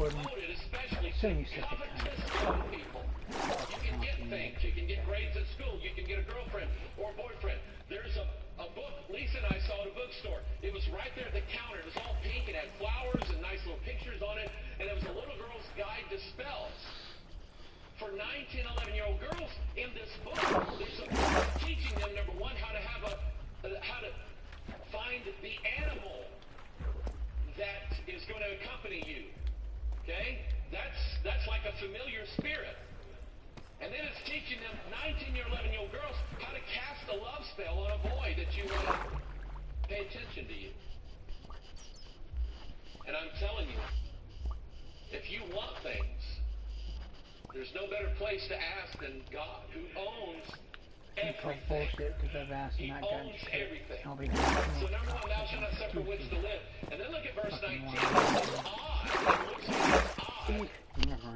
recording. promoted, especially Soon to you set the covetous time. young people. You can get things. You can get grades at school. You can get a girlfriend or a boyfriend. There's a book Lisa and I saw at a bookstore. It was right there at the counter. It was all pink. It had flowers and nice little pictures on it. And it was a little girl's guide to spells. For 9, 10, 11-year-old girls, in this book, there's a book teaching them, number one, how to find the animal that is going to accompany you. Okay? That's like a familiar spirit. And then it's teaching them, 9, 10, 11-year-old girls, how to cast a love spell on a boy that you want to pay attention to you. And I'm telling you, if you want things, there's no better place to ask than God, who owns everything. Bullshit, because I've asked He and not gotten owns shit. Nobody Nobody So number one, thou shalt not suffer which to live. And then look at verse 19. It's odd. It looks like it's odd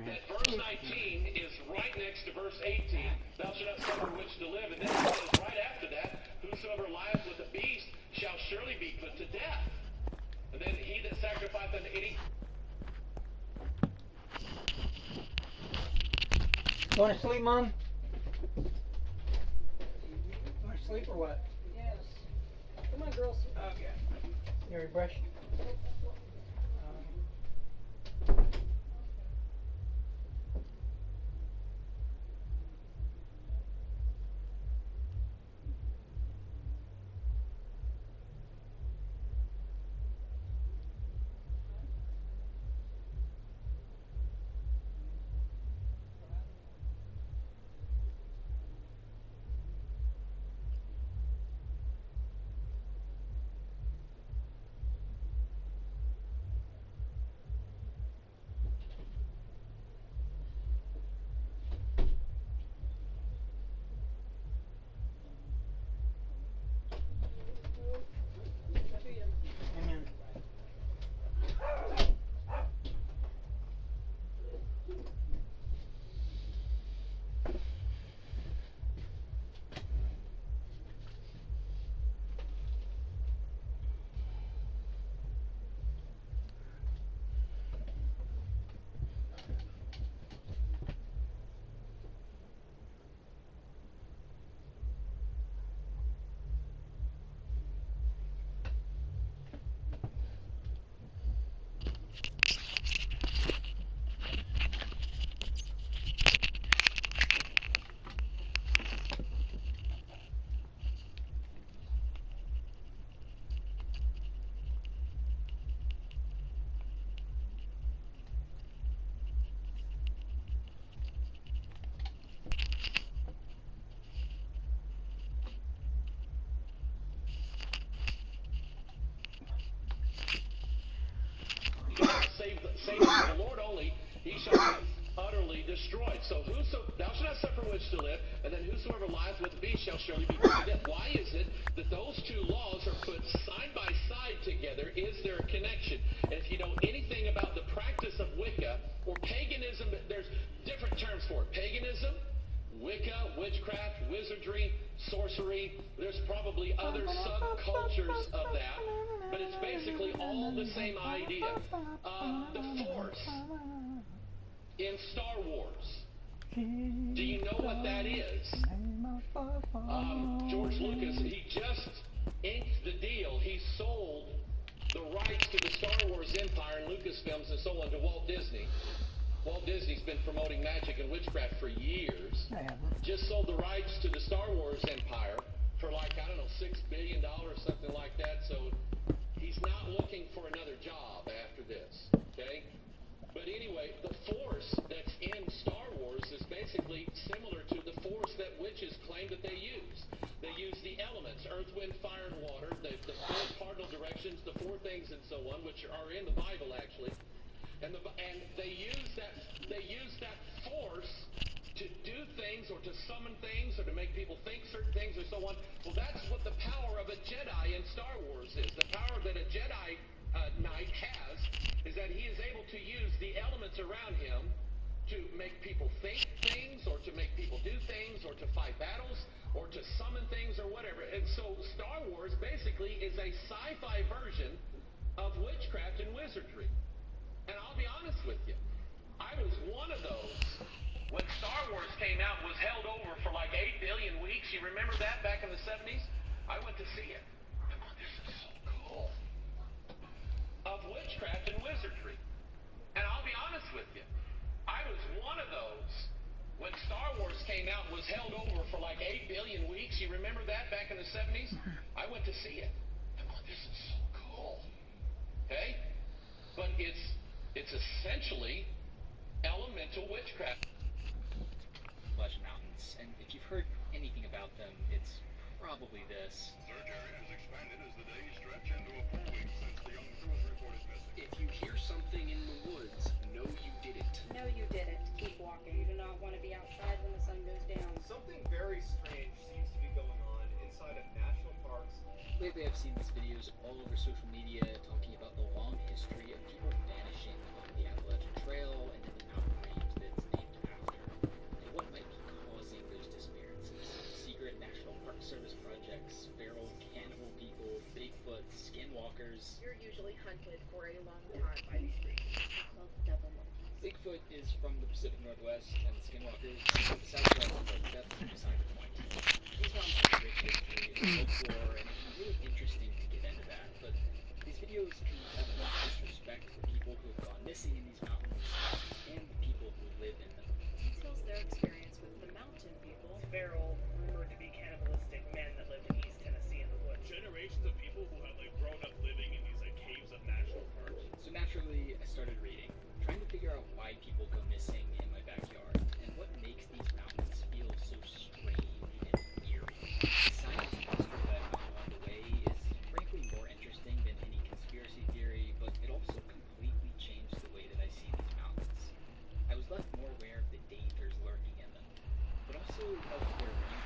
that verse 19 is right next to verse 18. Thou shalt not suffer which to live. And then it says right after that, whosoever lieth with the beast shall surely be put to death. And then he that sacrificeth unto any... Going to sleep, Mom? Going to sleep or what? Yes. Come on, girls. Okay. You ready to brush? Amen. Save the Lord only, he shall be utterly destroyed. So thou shalt not suffer which to live, and then whosoever lieth with the beast shall surely be put to death. Why is it that those two laws are put side by side together? Is there a connection? And if you know anything about the practice of Wicca or paganism, there's different terms for it. Paganism, Wicca, witchcraft, wizardry, sorcery. There's probably other subcultures of that, but it's basically all the same idea. The Force in Star Wars. Do you know what that is? George Lucas, he just inked the deal. He sold the rights to the Star Wars empire and Lucasfilms and so on to Walt Disney. Walt Disney's been promoting magic and witchcraft for years. Just sold the rights to the Star Wars empire for like, I don't know, $6 billion, something like that. So he's not looking for another job after this, okay? But anyway, the Force that's in Star Wars is basically similar to the Force that witches claim that they use. They use the elements, earth, wind, fire, and water, the four cardinal directions, the four things and so on, which are in the Bible actually. And they use that force to do things or to summon things or to make people think certain things or so on. Well, that's what the power of a Jedi in Star Wars is. The power that a Jedi Knight has is that he is able to use the elements around him to make people think things or to make people do things or to fight battles or to summon things or whatever. And so Star Wars basically is a sci-fi version of witchcraft and wizardry. And I'll be honest with you. I was one of those. When Star Wars came out, was held over for like 8 billion weeks. You remember that back in the 70s? I went to see it. I thought, this is so cool. Of witchcraft and wizardry. And I'll be honest with you, I was one of those. When Star Wars came out, was held over for like 8 billion weeks. You remember that back in the 70s? I went to see it. I thought, this is so cool. Okay? But it's essentially elemental witchcraft. Appalachian Mountains, and if you've heard anything about them, it's probably this. Search area has expanded as the days stretch into a full week since the young crew was reported missing. If you hear something in the woods, know you didn't. No, you didn't. Keep walking. You do not want to be outside when the sun goes down. Something very strange seems to be going on inside of national parks. Lately I've seen these videos all over social media talking about the long history of people vanishing on the Appalachian Trail and in the mountain range that's named after, and what might be causing those disappearances. Secret National Park Service projects, feral cannibal people, Bigfoot, skinwalkers. You're usually hunted for a long time by these creatures called devil monkeys. Bigfoot is from the Pacific Northwest, and skinwalkers from the Southwest, but that's beside the point. These mountains have a rich history and folklore, and it's really interesting to get into that, but these videos can have much disrespect for people who have gone missing in these mountains and the people who live in them. Details their experience with the mountain people. Feral, rumored to be cannibalistic men that lived in East Tennessee in the woods. Generations of people who have grown up living in these caves of national parks. So naturally, I started reading, trying to figure out why people go missing in my backyard, and what makes these mountains feel so strange and eerie. The science mystery that I found along the way is frankly more interesting than any conspiracy theory, but it also completely changed the way that I see these mountains. I was left more aware of the dangers lurking in them, but also of their beauty,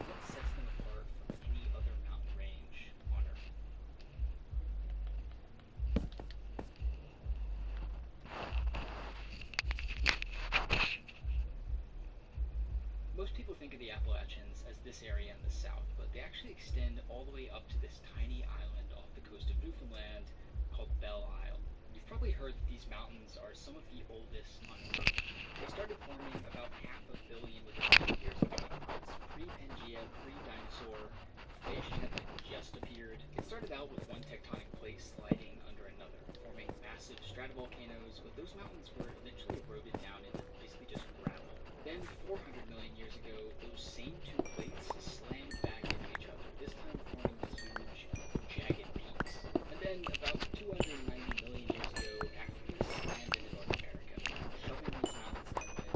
and what sets them apart from any other mountain range on Earth. Most people think of the Appalachians as this area in the south, but they actually extend all the way up to this tiny island off the coast of Newfoundland called Belle Isle. You've probably heard that these mountains are some of the oldest on Earth. They started forming about 500 million years ago. It's pre-Pangea, pre-dinosaur. Fish had just appeared. It started out with one tectonic plate sliding under another, forming massive stratovolcanoes, but those mountains were eventually eroded down into basically just gravel. Then, 400 million years ago, those same two plates slammed back into each other, this time forming these huge, jagged peaks. And then, about 290 million years ago, Africans slammed into North America, shoving these mountains down,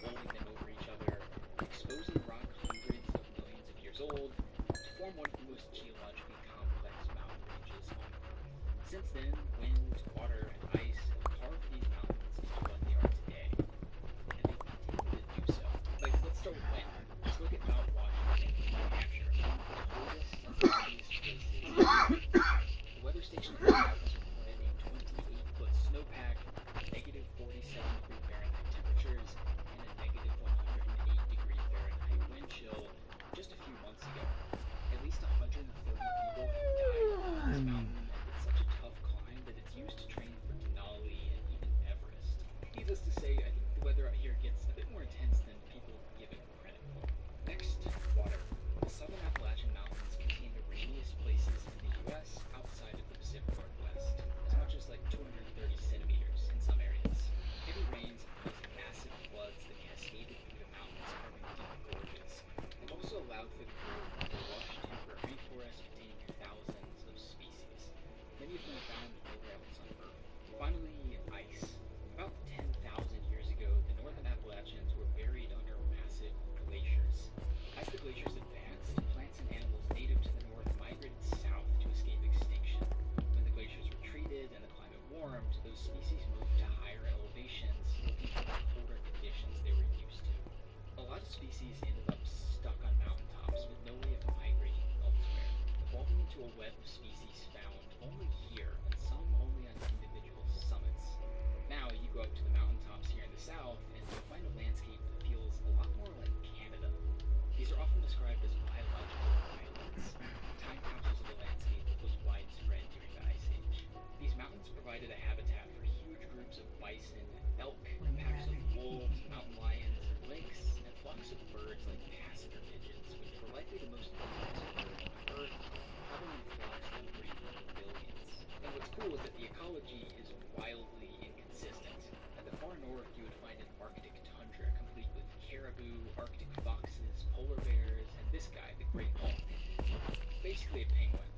rolling them over each other, exposing rock hundreds of millions of years old, to form one of the most geologically complex mountain ranges on Earth. Since then, wind, water, and ice have carved these mountains into what they are today. And they continue to do so. Like, let's start with wind. Let's look at Mount Washington, New Hampshire, one of the coldest and windiest places in the world. The weather station has reported a 28-foot snowpack, negative 47-degree Fahrenheit temperatures, and a negative 108-degree Fahrenheit wind chill just a few months ago. At least 130 people have died on this mountain, and it's such a tough climb that it's used to train for Denali and even Everest. Needless to say, I think the weather out here gets a bit more intense than people give it credit for. Next, water. The southern Appalachian Mountains contain the rainiest places in the U.S. outside of the Pacific Northwest, as much as like 230 centimeters in some areas. Heavy rains have caused massive floods that cascaded through the mountains, carving deep gorges, and also allowed for the growth of the lush temperate rainforest containing thousands of species, many of them found nowhere else on Earth. Finally, ice. About 10,000 years ago, the northern Appalachians were buried under massive glaciers. As the glaciers advanced, plants and animals native to the north migrated south to escape extinction. When the glaciers retreated and the climate warmed, those species moved to higher elevations, looking for the colder conditions they were used to. A lot of species ended up stuck on mountaintops with no way of migrating elsewhere, evolving into a web of species found only here and some only on individual summits. Now you go up to the mountaintops here in the south and you'll find a landscape that feels a lot more like Canada. These are often described as biological islands, time capsules of a landscape that was widespread during the Ice Age. These mountains provided a habitat for huge groups of flocks of birds like passenger pigeons, which were likely the most numerous bird on Earth, traveling in flocks numbering in the billions. And what's cool is that the ecology is wildly inconsistent. At the far north, you would find an Arctic tundra complete with caribou, Arctic foxes, polar bears, and this guy, the great hawk. Basically a penguin.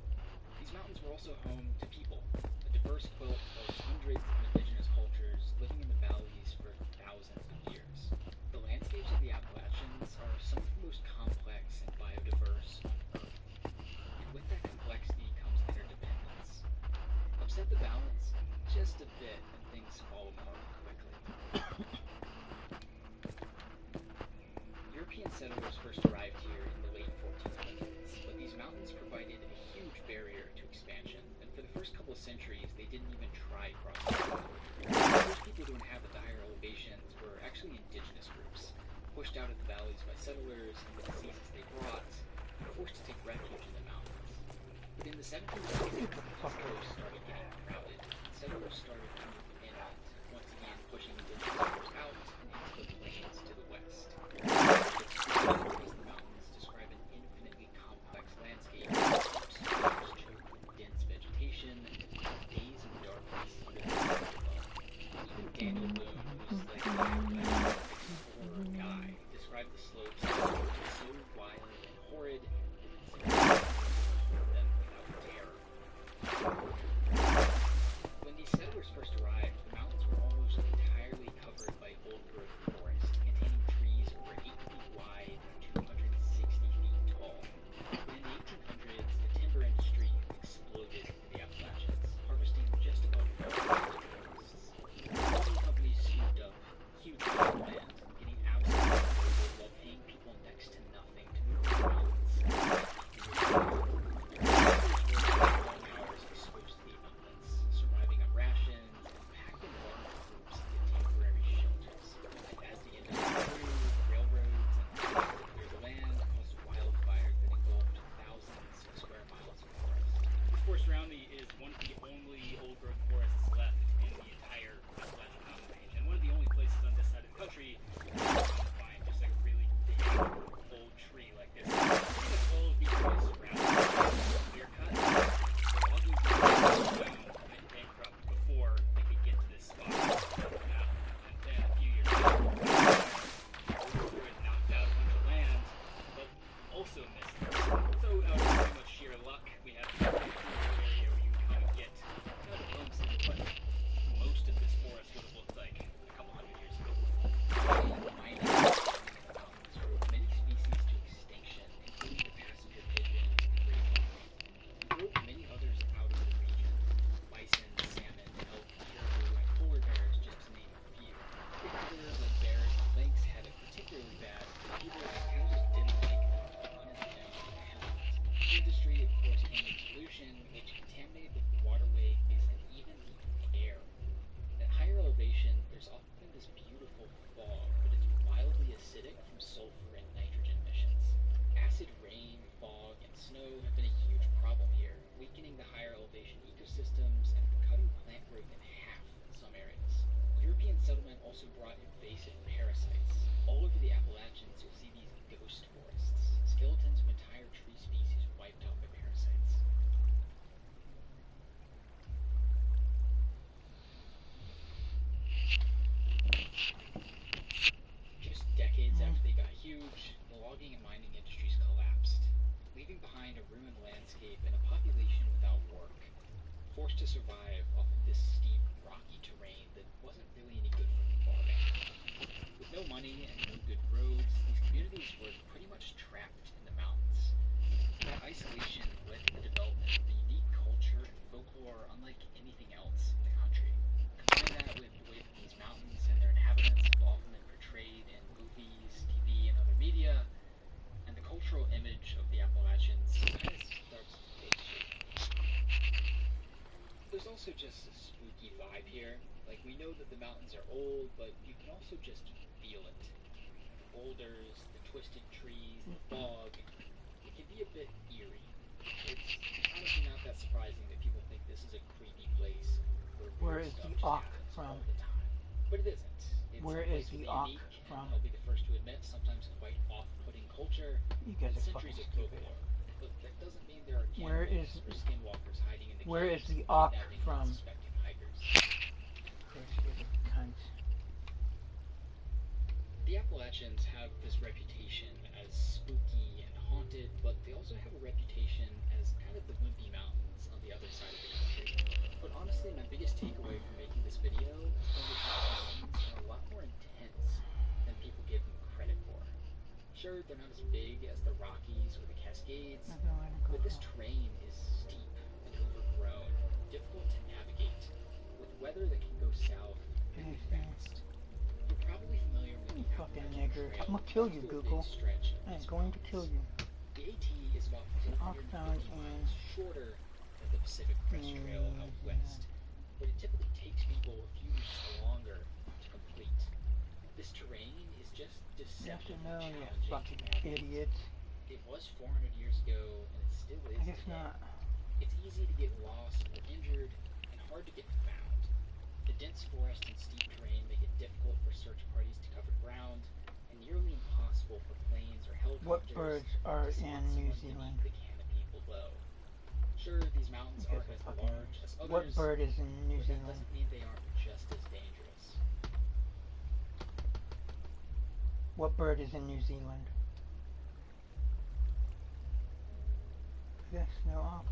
These mountains were also home to people, a diverse quilt of hundreds of indigenous cultures living in the valleys for thousands of years. The landscapes of the Appalachians are some of the most complex and biodiverse on Earth. And with that complexity comes interdependence. Upset the balance just a bit and things fall apart quickly. European settlers first arrived here in the late 1400s, but these mountains provided a huge barrier to expansion, and for the first couple of centuries they didn't even try crossing. The first people to inhabit the higher elevations were actually indigenous groups, pushed out of the valleys by settlers and the diseases they brought, and forced to take refuge in the mountains. But in the 1700s, the coast started getting crowded. Settlers started to move inland, once again pushing indigenous groups out and into the plains to the west. The mountains describe an infinitely complex landscape, choked with dense vegetation, days of darkness under the sun below. Even Daniel Boone, who's like the Appalachian explorer guy, described the slopes as so wild and horrid that them without terror. When these settlers first arrived, the mountains were almost entirely covered by old-growth forest, containing trees over 8 feet wide and 260 feet tall. And in the 1800s, the timber industry exploded in the Appalachians, harvesting just about all of the forests. Mining companies scooped up huge amounts of land, getting absolutely loaded while paying people next to nothing to move the mountains. Hours exposed to the elements, surviving on rations, and packed in large groups into temporary shelters. And as the industry grew, railroads and to clear the land caused wildfires that engulfed thousands of square miles of forest. This forest around me is one of the only old-growth forests left in the entire Appalachian Mountain Range, and one of the only places on this side of the country you can find just like a really big old tree like this. Pretty much all of the areas surrounding it are clear cut. The logging companies went bankrupt before they could get to this spot. And then a few years later, it knocked out a bunch of land, but also missed it. So out of pretty much sheer luck, we have a area where you can kind of get kind of a glimpse into what most of this forest would have looked like a couple hundred years ago. Mining in the mountains drove many species to extinction, including the passenger pigeon and gray hawk. It drove many others out of the region: bison, salmon, elk, caribou, and polar bears, just to name a few. The predators like bears and lynx had it particularly bad, but people kind of just didn't like them to be unintentional animals. The industry, of course, came with pollution, which contaminated the waterways and even the air. At higher elevation, there's often this beautiful fog, but it's wildly acidic from sulfur and nitrogen emissions. Acid rain, fog, and snow have been a huge problem here, weakening the higher elevation ecosystems and cutting plant growth in half in some areas. European settlement also brought invasive parasites. All over the Appalachians, you'll see these ghost forests, skeletons of entire tree species wiped out by parasites. Just decades after they got huge, the logging and mining industries collapsed, leaving behind a ruined landscape and a population without work, forced to survive off of this steep, rocky terrain that wasn't really any good for farming. With no money and no good roads, these communities were pretty much trapped in the mountains. That isolation led to the development of a unique culture and folklore unlike anything else in the country. Combine that with the way that these mountains and their inhabitants have often been portrayed in movies, TV, and other media, and the cultural image of the Appalachians kind of starts to take shape. There's also just a spooky vibe here. Like, we know that the mountains are old, but you can also just feel it. The boulders, the twisted trees, the fog, it can be a bit eerie. It's honestly not that surprising that people think this is a creepy place where Where weird is stuff the just ox happens from? all the time. But it isn't. It's Where a place is the with a Ankh unique, from? and I'll be the first to admit, sometimes quite off-putting culture You guys and are fucking centuries of stupid. folklore. But that doesn't mean there are Where cannibals is- or skinwalkers hiding in the where is caves the and Ankh kidnapping from? unsuspecting hikers. The Appalachians have this reputation as spooky and haunted, but they also have a reputation as kind of the wimpy mountains on the other side of the country. But honestly, my biggest takeaway from making this video is that the scenes are a lot more intense than people give them credit for. Sure, they're not as big as the Rockies or the Cascades, but this terrain is steep and overgrown, difficult to navigate, with weather that can go south really fast. You're probably familiar with You the fucking Appalachian nigger. Trail. I'm gonna kill you, It's a big Google. stretch of I am these going to mountains. kill you. The AT is about 450 miles shorter than the Pacific Crest Trail out west, but it typically takes people a few weeks longer to complete. This terrain is just You have to deceptively know, you challenging fucking to navigate. idiot. It was 400 years ago, and it still is I guess today. not. It's easy to get lost or injured, and hard to get found. The dense forest and steep terrain make it difficult for search parties to cover ground, and nearly impossible for planes or helicopters What birds are to spot in New someone Zealand? beneath the canopy below. Sure, these mountains You aren't guys as are fucking large as others, What bird is in New but that Zealand? doesn't mean they aren't just as dangerous. What bird is in New Zealand? Yes, no ox.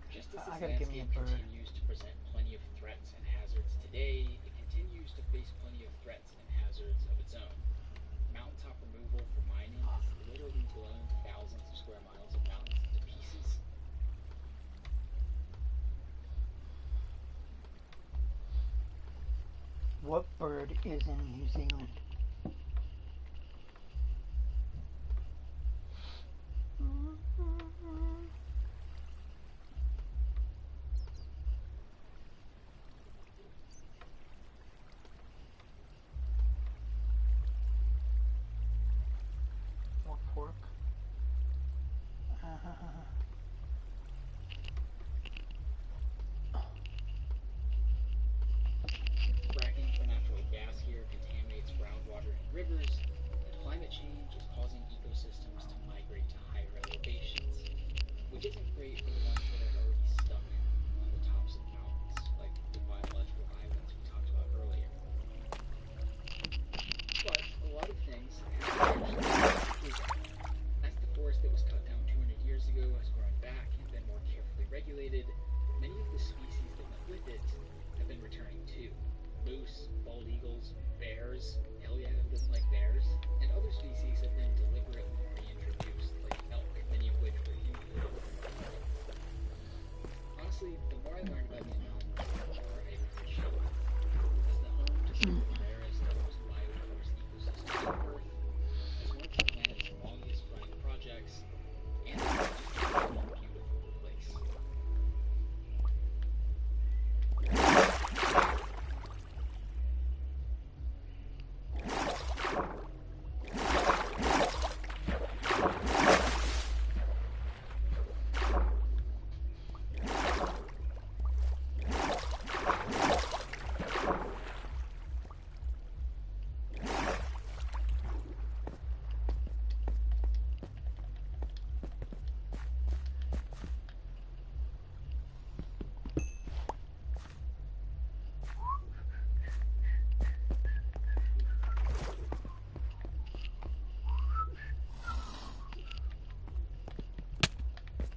Just as I this gotta give me a landscape bird. continues to present plenty of threats and hazards today, it continues to face plenty of threats and hazards of its own. Mountaintop removal for mining has literally blown thousands of square miles of mountains to pieces. What bird is in New Zealand? Or pork? Fracking for natural gas here contaminates groundwater and rivers, and climate change is causing ecosystems to migrate to higher elevations, which isn't great for the ones that are already stuck on the tops of mountains, like the biological islands we talked about earlier. But a lot of things have actually improved. As the forest that was cut down 200 years ago has grown back and been more carefully regulated, many of the species that went with it have been returning too. Moose, bald eagles, bears, hell yeah, who doesn't like bears? And other species have been deliberately reintroduced, like elk, many of which were included. Honestly, the more I learn about these mountains, the more I appreciate them. As the home to some of the rarest and most biodiverse ecosystems on Earth, as one of the planet's longest running projects, and it's just a really beautiful place.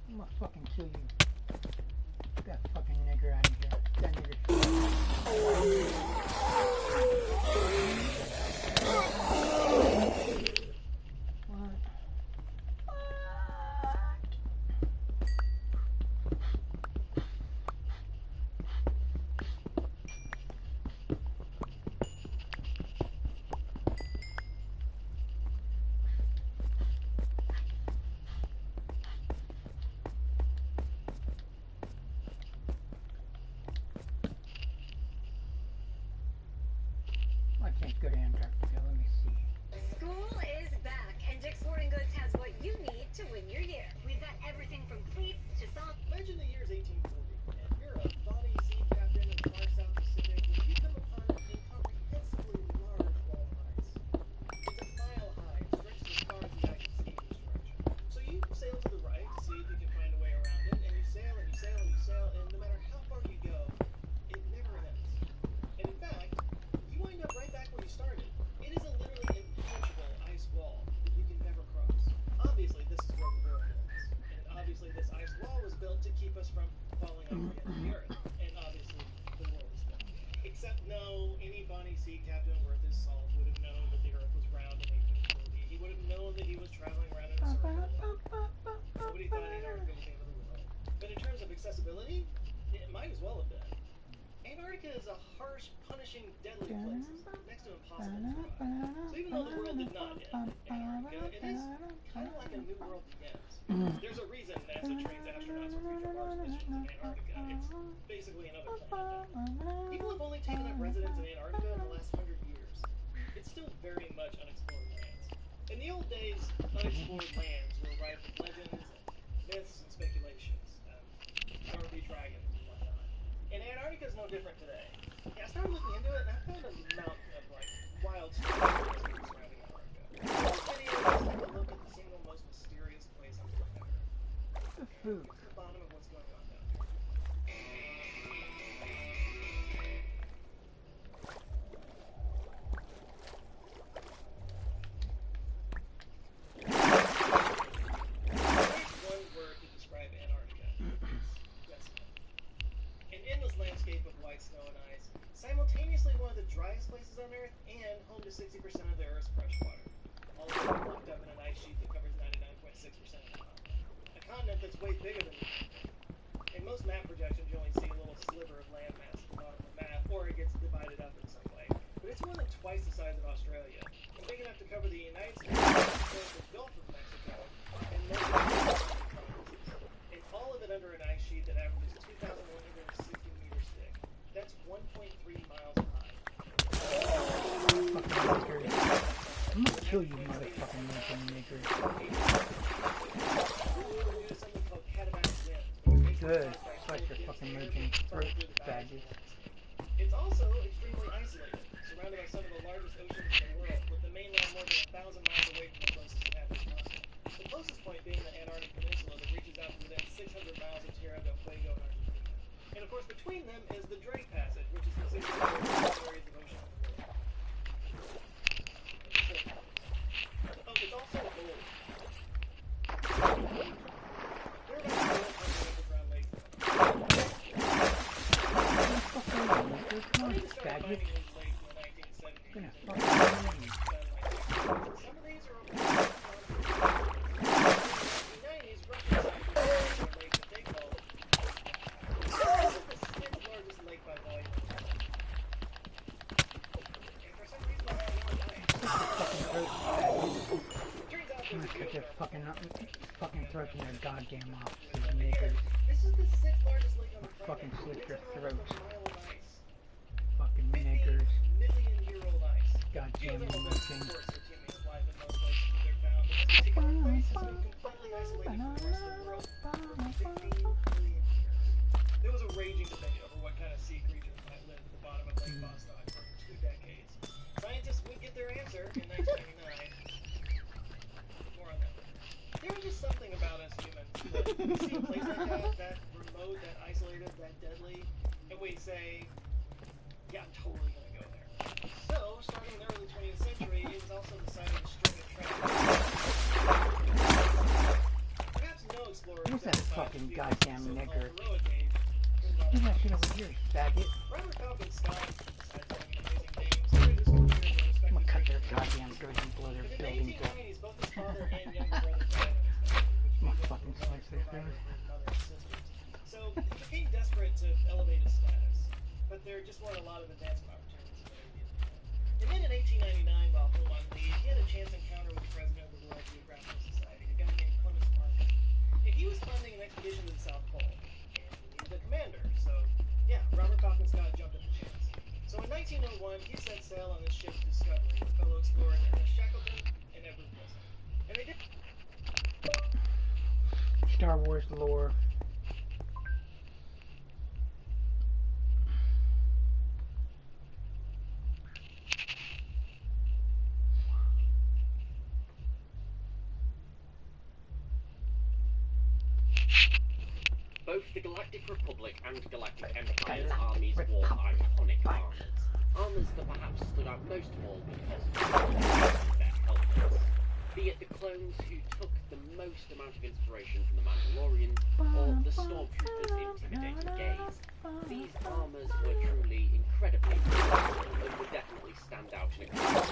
I'm gonna fucking kill you. Get that fucking nigger out of here. That nigger. What? I can't go to Antarctica. Let me see. School is back, and Dick's Sporting Goods has what you need to win your year. We've got everything from cleats to socks. Imagine the year's 1840, and you're a Bonnie Sea captain in the far South Pacific when you come upon an incomprehensible Except no, any Bonnie sea captain worth his salt would have known that the Earth was round in 1840. He would have known that he was traveling around in a circle. Nobody thought Antarctica was the end of the world. But in terms of accessibility, it might as well have been. Antarctica is a harsh, punishing, deadly place. It's next to impossible to survive. So even though the world did not end in Antarctica, it is kind of like a new world begins. There's a reason NASA trains astronauts for future Mars missions in Antarctica. It's basically another planet. People have only taken up residence in Antarctica in the last 100 years. It's still very much unexplored lands. In the old days, unexplored lands were rife with legends, myths, and speculations. Darby dragons and whatnot. And Antarctica is no different today. Yeah, I started looking into it, and I found a mountain of like wild stories surrounding Antarctica. This video is a look at the single most mysterious place on the planet. The food. Get to the bottom of what's going on down one word to describe Antarctica. Desolate. An endless landscape of white snow and ice, simultaneously one of the driest places on Earth and home to 60% of the Earth's fresh water. All of it locked up in an ice sheet that covers 99.6% of the continent. A continent that's way bigger than the Earth. In most map projections, you only see a little sliver of landmass at the bottom of the map, or it gets divided up in some way. But it's more than twice the size of Australia, and big enough to cover the United States, the Gulf of Mexico, and most of the provinces. And all of it under an ice sheet that averages 2,160 meters thick. That's 1.3 miles high. I'm gonna kill you, motherfucking maker. Good. Like your fucking merging throat badges. It's also extremely isolated, surrounded by some of the largest oceans in the world, with the mainland more than 1,000 miles away from the closest inhabited continent. The closest point being the Antarctic Peninsula that reaches out to within 600 miles of Tierra del Fuego in Argentina. And of course, between them is the Drake Passage, which is considered one of the largest areas of ocean in the world. Oh, it's also old. We're about 1,200 underground lakes. Come on, faggot. Gonna fucking Some of these are over 1990s Russian lake that they call it. This is the 6th largest lake by volume. And for some reason, I don't know why. Turns out I'm there's gonna cut a their fucking throats in their goddamn offices, makers. This is the 6th largest lake on the planet. Fucking slit your It's over throats. almost a mile of ice. Fucking 50 makers. million-year-old ice. Goddamn Geothermal vents, merging. of course, routinely applied in most places that they're found, but this particular place has been completely isolated from the rest of the world for 15 million years. There was a raging debate over what kind of sea creatures might live at the bottom of Lake Vostok for 2 decades. Scientists would get their answer in 1999. More on that later. There was just something about us humans that we see a place like that remote, that isolated, that deadly, and we say, yeah, I'm totally gonna go there. So, starting in the early 20th century, it was also the site of a string of tragedies. Perhaps no explorer What's that fucking goddamn nigger? heroic age. Leave that shit over here, faggot. Robert Falcon Scott, besides having amazing names, started his career as a respected I'm gonna cut their drinker. goddamn goods and blow their But in the buildings up. 1890s, both his father and younger brother died unexpectedly, which I'm made gonna him fucking the slice their survivor food. of his mother and sisters. So he became desperate to elevate his status, but there just weren't a lot of advancement opportunities in the immediate plan. And then in 1899, while home on leave, he had a chance encounter with the president of the World Geographical Society, a guy named Clemens Markham. And he was funding an expedition to the South Pole, and he needed a commander, so yeah, Robert Falcon Scott jumped at the chance. So in 1901, he set sail on his ship Discovery with fellow explorers Ernest Shackleton and Edward Wilson. And they did. Star Wars lore. Both the Galactic Republic and Galactic Empire's armies wore iconic armors. Armors that perhaps stood out most of all because of their helmets. Be it the clones who took the most amount of inspiration from the Mandalorian, or the Stormtroopers' intimidating gaze, these armors were truly incredibly stand out in a crowd.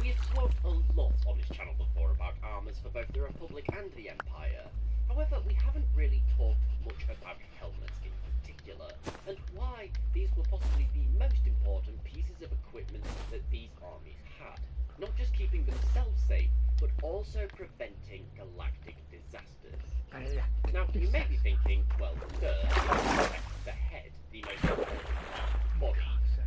We have talked a lot on this channel before about armours for both the Republic and the Empire. However, we haven't really talked much about helmets in particular, and why these were possibly the most important pieces of equipment that these armies had. Not just keeping themselves safe, but also preventing galactic disasters. Now, you may be thinking, well, the head, the most important body.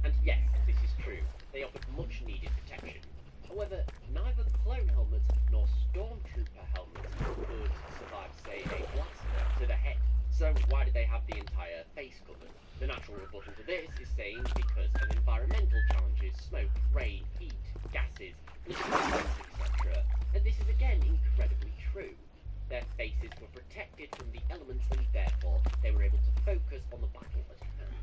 And yes, this is true. They offered much needed protection. However, neither clone helmets nor stormtrooper helmets could survive, say, a blast to the head. So why did they have the entire face covered? The natural rebuttal to this is saying because of environmental challenges, smoke, rain, heat, gases, etc. And this is again incredibly true. Their faces were protected from the elements and therefore they were able to focus on the battle at hand.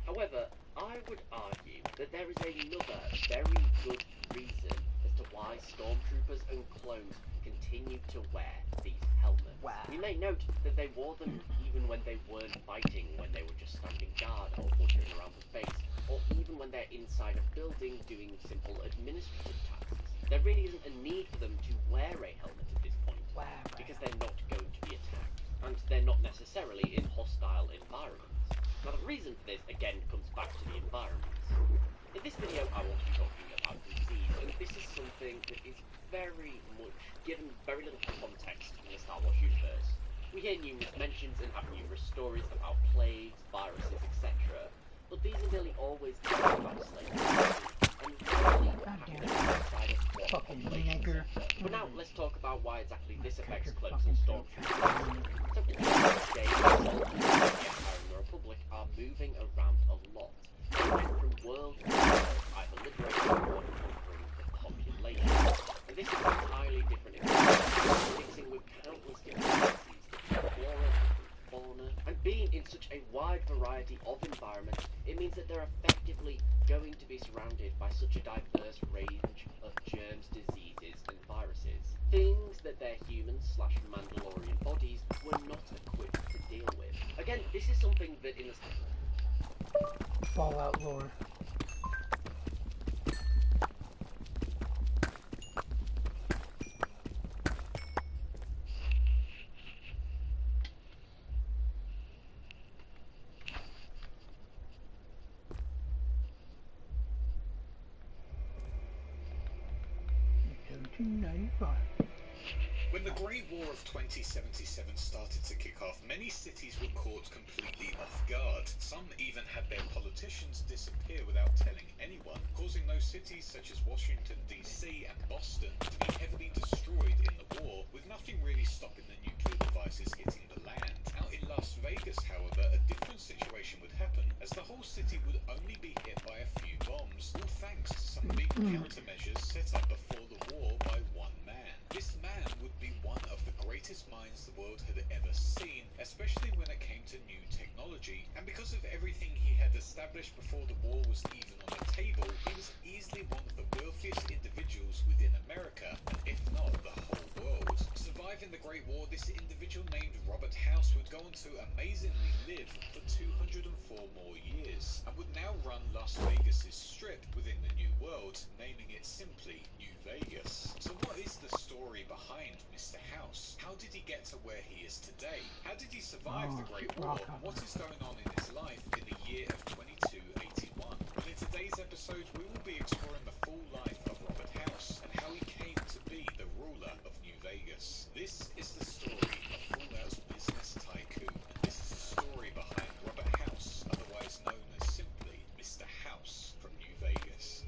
However, I would argue that there is another very good reason as to why stormtroopers and clones continue to wear these helmets. Wow. You may note that they wore them even when they weren't fighting, when they were just standing guard or wandering around the base, or even when they're inside a building doing simple administrative tasks. There really isn't a need for them to wear a helmet at this point, because they're not going to be attacked, and they're not necessarily in hostile environments. Now the reason for this again comes back to the environments. In this video I want to be talking about disease, and this is something that is very much given very little context in the Star Wars universe. We hear numerous mentions and have numerous stories about plagues, viruses, etc. But these are nearly always about slaves, and rarely happen outside of what population center. But now let's talk about why exactly this affects clones and stormtroopers. So at the end of the day, the soldiers of the Empire and the Republic are moving around a lot. They went from world to world, either liberating or conquering the population. And this is an entirely different environment, mixing with countless different species, different flora, different fauna, and being in such a wide variety of environments, it means that they're effectively going to be surrounded by such a diverse range of germs, diseases, and viruses. Things that their human/Mandalorian bodies were not equipped to deal with. Again, this is something that in the Fallout lore. When the Great War of 2077 started to kick off, many cities were caught completely off guard. Some even had their politicians disappear without telling anyone, causing those cities such as Washington DC and Boston to be heavily destroyed in the war, with nothing really stopping the nuclear devices hitting the land. Out in Las Vegas, however, a different situation would happen, as the whole city would only be hit by a few bombs, all thanks to some big countermeasures set up before the war by one man. This man would be one of the greatest minds the world had ever seen, especially when it came to new technology, and because of everything he had established before the war was even on the table, he was easily one of the wealthiest individuals within America, and if not the whole world. Surviving the Great War, this individual named Robert House would go on to amazingly live for 204 more years, and would now run Las Vegas's strip within the New World, naming it simply New Vegas. So what is the story behind Mr. House? How did he get to where he is today? How did he survive the Great War? What is going on in his life in the year of 2281? Well, in today's episode, we will be exploring the full life of Robert House and how he came to be the ruler of New Vegas. This is the story of Fallout's business tycoon, and this is the story behind Robert House, otherwise known as simply Mr. House from New Vegas.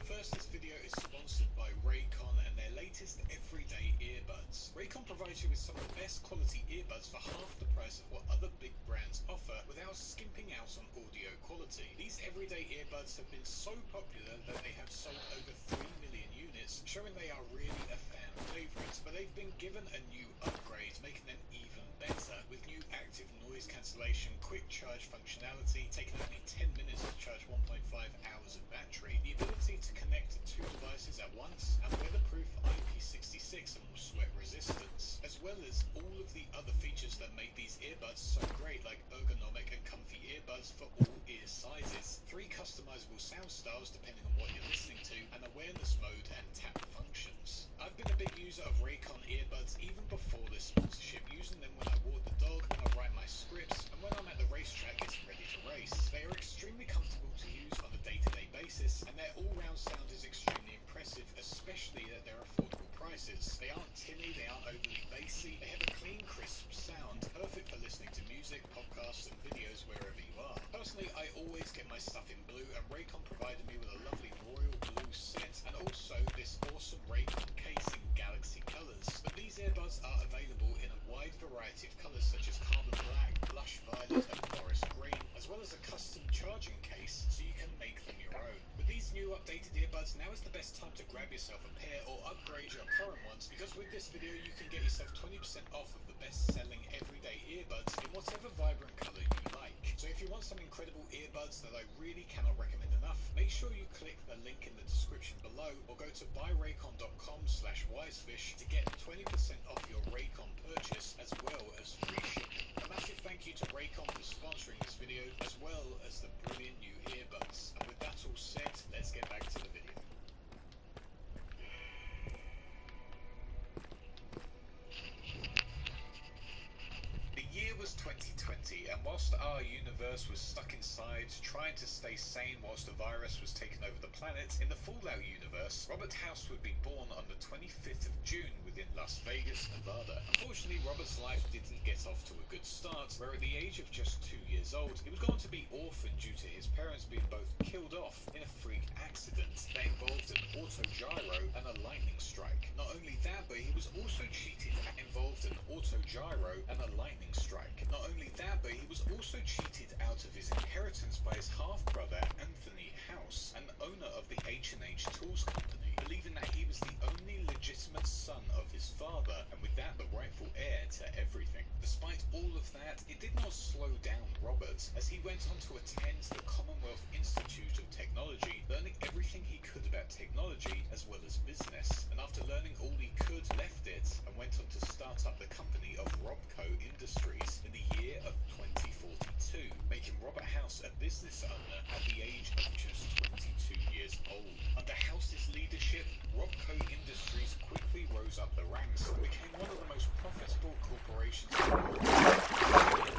First, this video is sponsored by Raycon and their latest everyday earbuds. Raycon provides you with some of the best quality earbuds for half the price of what other big brands offer without skimping out on audio quality. These everyday earbuds have been so popular that they have sold over 3 million units, showing they are really a fan favourite, but they've been given a new upgrade, making them even better, with new active noise cancellation, quick charge functionality, taking only 10 minutes to charge 1.5 hours of battery, the ability to connect to 2 devices at once, and weatherproof IP66 and sweat resistance, as well as all of the other features that make these earbuds so great, like ergonomic and comfy earbuds for all ear sizes, 3 customizable sound styles depending on what you're listening to, an awareness mode and tap functions. I've been a big user of Raycon earbuds even before this sponsorship, using them when I walk the dog, when I write my scripts, and when I'm at the racetrack getting ready to race. They are extremely comfortable to use on a day-to-day basis, and their all-round sound is extremely impressive, especially at their affordable prices. They aren't tinny, they aren't overly bassy, they have a clean, crisp sound, perfect for listening to music, podcasts, and videos wherever you are. Personally, I always get my stuff in blue, and Raycon provided me with a lovely royal blue set, and also this awesome Raycon case in galaxy colours. But these earbuds are available in a wide variety of colours such as carbon black, blush violet, and forest green, as well as a custom charging case so you can make them your own. With these new updated earbuds, now is the best time to grab yourself a pair or upgrade your current ones, because with this video you can get yourself 20% off of the best-selling everyday earbuds in whatever vibrant colour you like. So if you want some incredible earbuds that I really cannot recommend enough, make sure you click the link in the description below or go to buyraycon.com/wisefish to get 20% off your Raycon purchase as well as free shipping. A massive thank you to Raycon for sponsoring this video as well as the brilliant new earbuds. And with that all said, let's get back to the video. The year was 2020, and whilst our universe was stuck inside, trying to stay sane whilst the virus was taking over the planet, in the Fallout universe, Robert House would be born on the 25th of June within Las Vegas, Nevada. Unfortunately, Robert's life didn't get off to a good start, where at the age of just 2 years old, he was going to be orphaned due to his parents being both killed off in a freak accident that involved an autogyro and a lightning strike. Not only that, but he was also cheated out of his inheritance by his half-brother Anthony House, an owner of the H&H Tools Company, believing that he was the only legitimate son of his father, and with that the rightful heir to everything. Despite all of that, it did not slow down Robert, as he went on to attend the Commonwealth Institute of Technology, learning everything he could about technology as well as business, and after learning all he could, left it and went on to start up the company of Robco Industries in the year of 2042, making Robert House a business owner at the age of just 22 years old. Under House's leadership, Robco Industries quickly rose up the ranks and became one of the most profitable corporations in the world,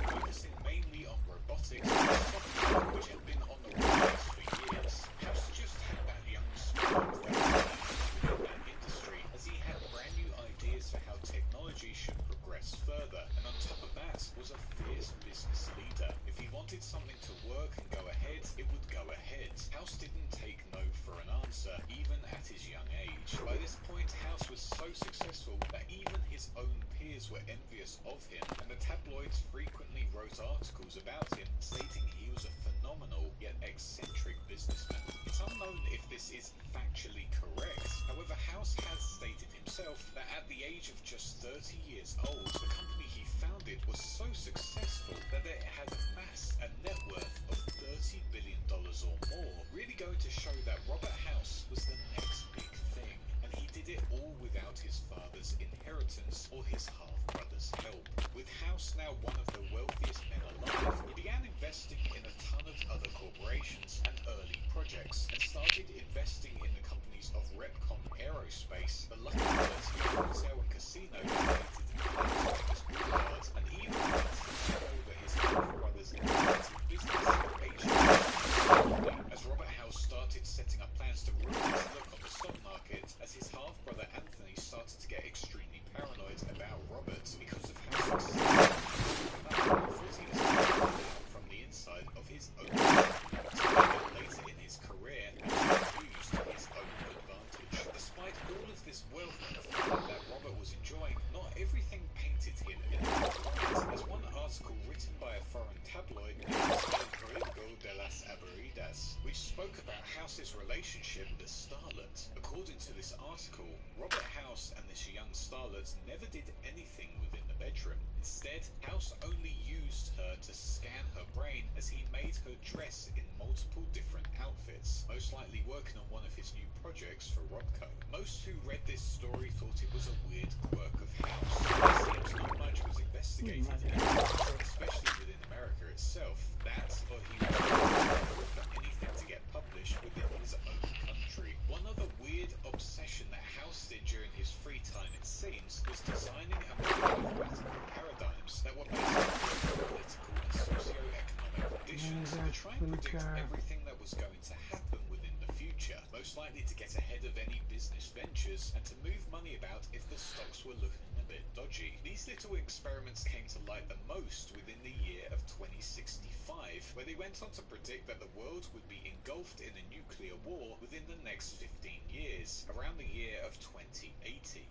focusing mainly on robotics and software, which had been on the rise for years. House just had that young spark that was in that industry, as he had brand new ideas for how technology should progress further, and on top of that was a fierce business leader. If he wanted something to work and go ahead, it would go ahead. House didn't take no for an answer, even at his young age. By this point, House was so successful that even his own peers were envious of him, and the tabloids frequently wrote articles about him, stating he was a phenomenal yet eccentric businessman. It's unknown if this is factually correct. However, House has stated himself that at the age of just 30 years old, the company he founded was so successful that it had amassed a net worth of $30 billion or more, really going to show that Robert House was the next big thing, and he did it all without his father's inheritance or his half-brother's help. With House now one of the wealthiest men alive, he began investing in a ton of other corporations and early projects, and started investing in the companies of Repcon Aerospace, the Lucky 30 Hotel and Casino located in Las Vegas Boulevard, and even took over his half-brother's inherited business of H&H. As Robert House started setting up plans to ruin his look on the stock market, as his half-brother Anthony started to get extremely paranoid about Robert because of how successful he was from the inside of his own company, later in his career and used to his own advantage. Despite all of this wealth and fame that Robert was enjoying, not everything painted him in a good light, as one article written by a foreign tabloid, El Periódico de las Avenidas, which spoke about House's relationship with the starlet. According to this article, Robert House and this young starlet never did anything within the bedroom. Instead, House only used her to scan her brain as he made her dress in multiple different outfits, most likely working on one of his new projects for Robco. Most who read this story thought it was a weird quirk of House. It seems not much was investigated, especially within America itself. That's or he was everything that was going to happen within the future, most likely to get ahead of any business ventures and to move money about if the stocks were looking a bit dodgy. These little experiments came to light the most within the year of 2065, where they went on to predict that the world would be engulfed in a nuclear war within the next 15 years, around the year of 2080.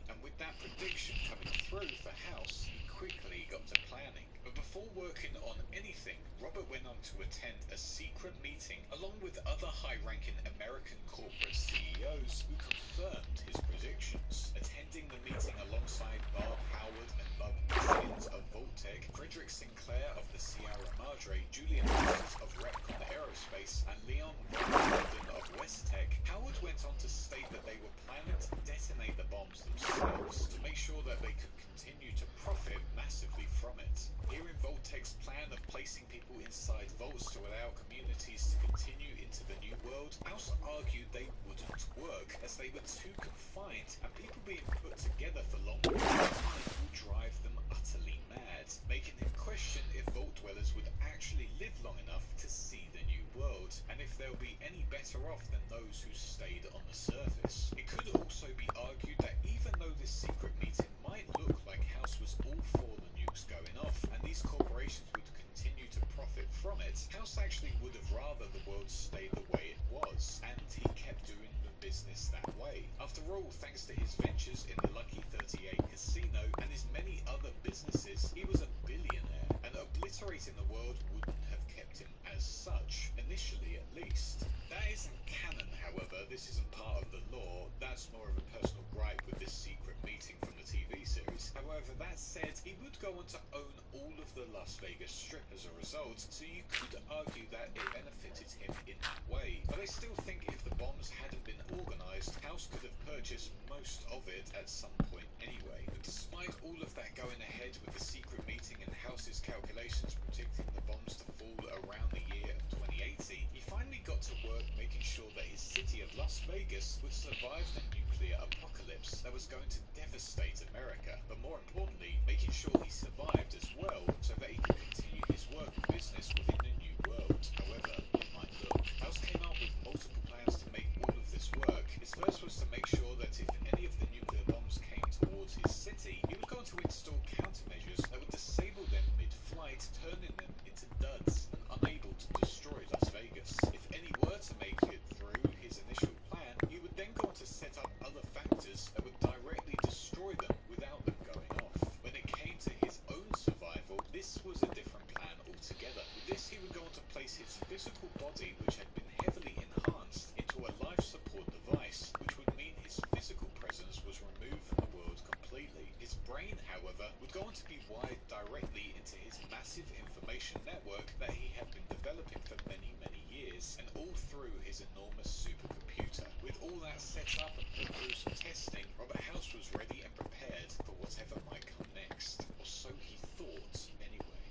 And with that prediction coming through for House, he quickly got to planning. But before working on anything, Robert went on to attend a secret meeting along with other high-ranking American corporate CEOs who confirmed his predictions. Attending the meeting alongside Bob Howard and Bob Hoskins of Vault-Tec, Frederick Sinclair of the Sierra Madre, Julian Masters of Repcon Aerospace, and Leon von Walden of West-Tec, Howard went on to state that they were planning to detonate the bombs themselves to make sure that they could continue to profit massively from it. Here in Vault-Tec's plan of placing people inside vaults to allow communities to continue into the new world, House argued they wouldn't work as they were too confined, and people being put together for long periods of time would drive them utterly mad, making him question if vault dwellers would actually live long enough to see the new world, and if they'll be any better off than those who stayed on the surface. It could also be argued that even though this secret meeting might look like House was all for the nukes going off, and these corporations would continue to profit from it, House actually would have rather the world stayed the way it was, and he kept doing the business that way. After all, thanks to his ventures in the Lucky 38 casino and his many other businesses, he was a billionaire, and obliterating the world wouldn't have kept him as such, initially at least. That isn't canon, however. This isn't part of the lore. That's more of a personal gripe with this secret meeting from the TV series. However, that said, he would go on to own all of the Las Vegas Strip as a result, so you could argue that it benefited him in that way. But I still think if the bombs hadn't been organised, House could have purchased most of it at some point anyway. But despite all of that going ahead with the secret meeting and House's calculations predicting the bombs to fall around the year of 2080, he finally got to work making sure that his city of Las Vegas would survive the nuclear apocalypse that was going to devastate America, but more importantly, making sure he survived as well so that he could continue his work and business within the new world. However, it might look. House came up with multiple plans to make all of this work. His first was to make sure that if any of the nuclear bombs came towards his city, he was going to install countermeasures that would disable them mid-flight, turning them into duds and unable to destroy Las Vegas. If any were to make it through his initial plan, he would then go on to set up other factors that would directly destroy them without them going off. When it came to his own survival, this was a different plan altogether. With this, he would go on to place his physical body, which had been heavily enhanced, into a life support device, which would mean his physical presence was removed from the world completely. His brain, however, would go on to be wired directly into his massive information network that he had been developing for many, many years, and all through his enormous supercomputer. With all that set up and put through some testing, Robert House was ready and prepared for whatever might come next. Or so he thought, anyway.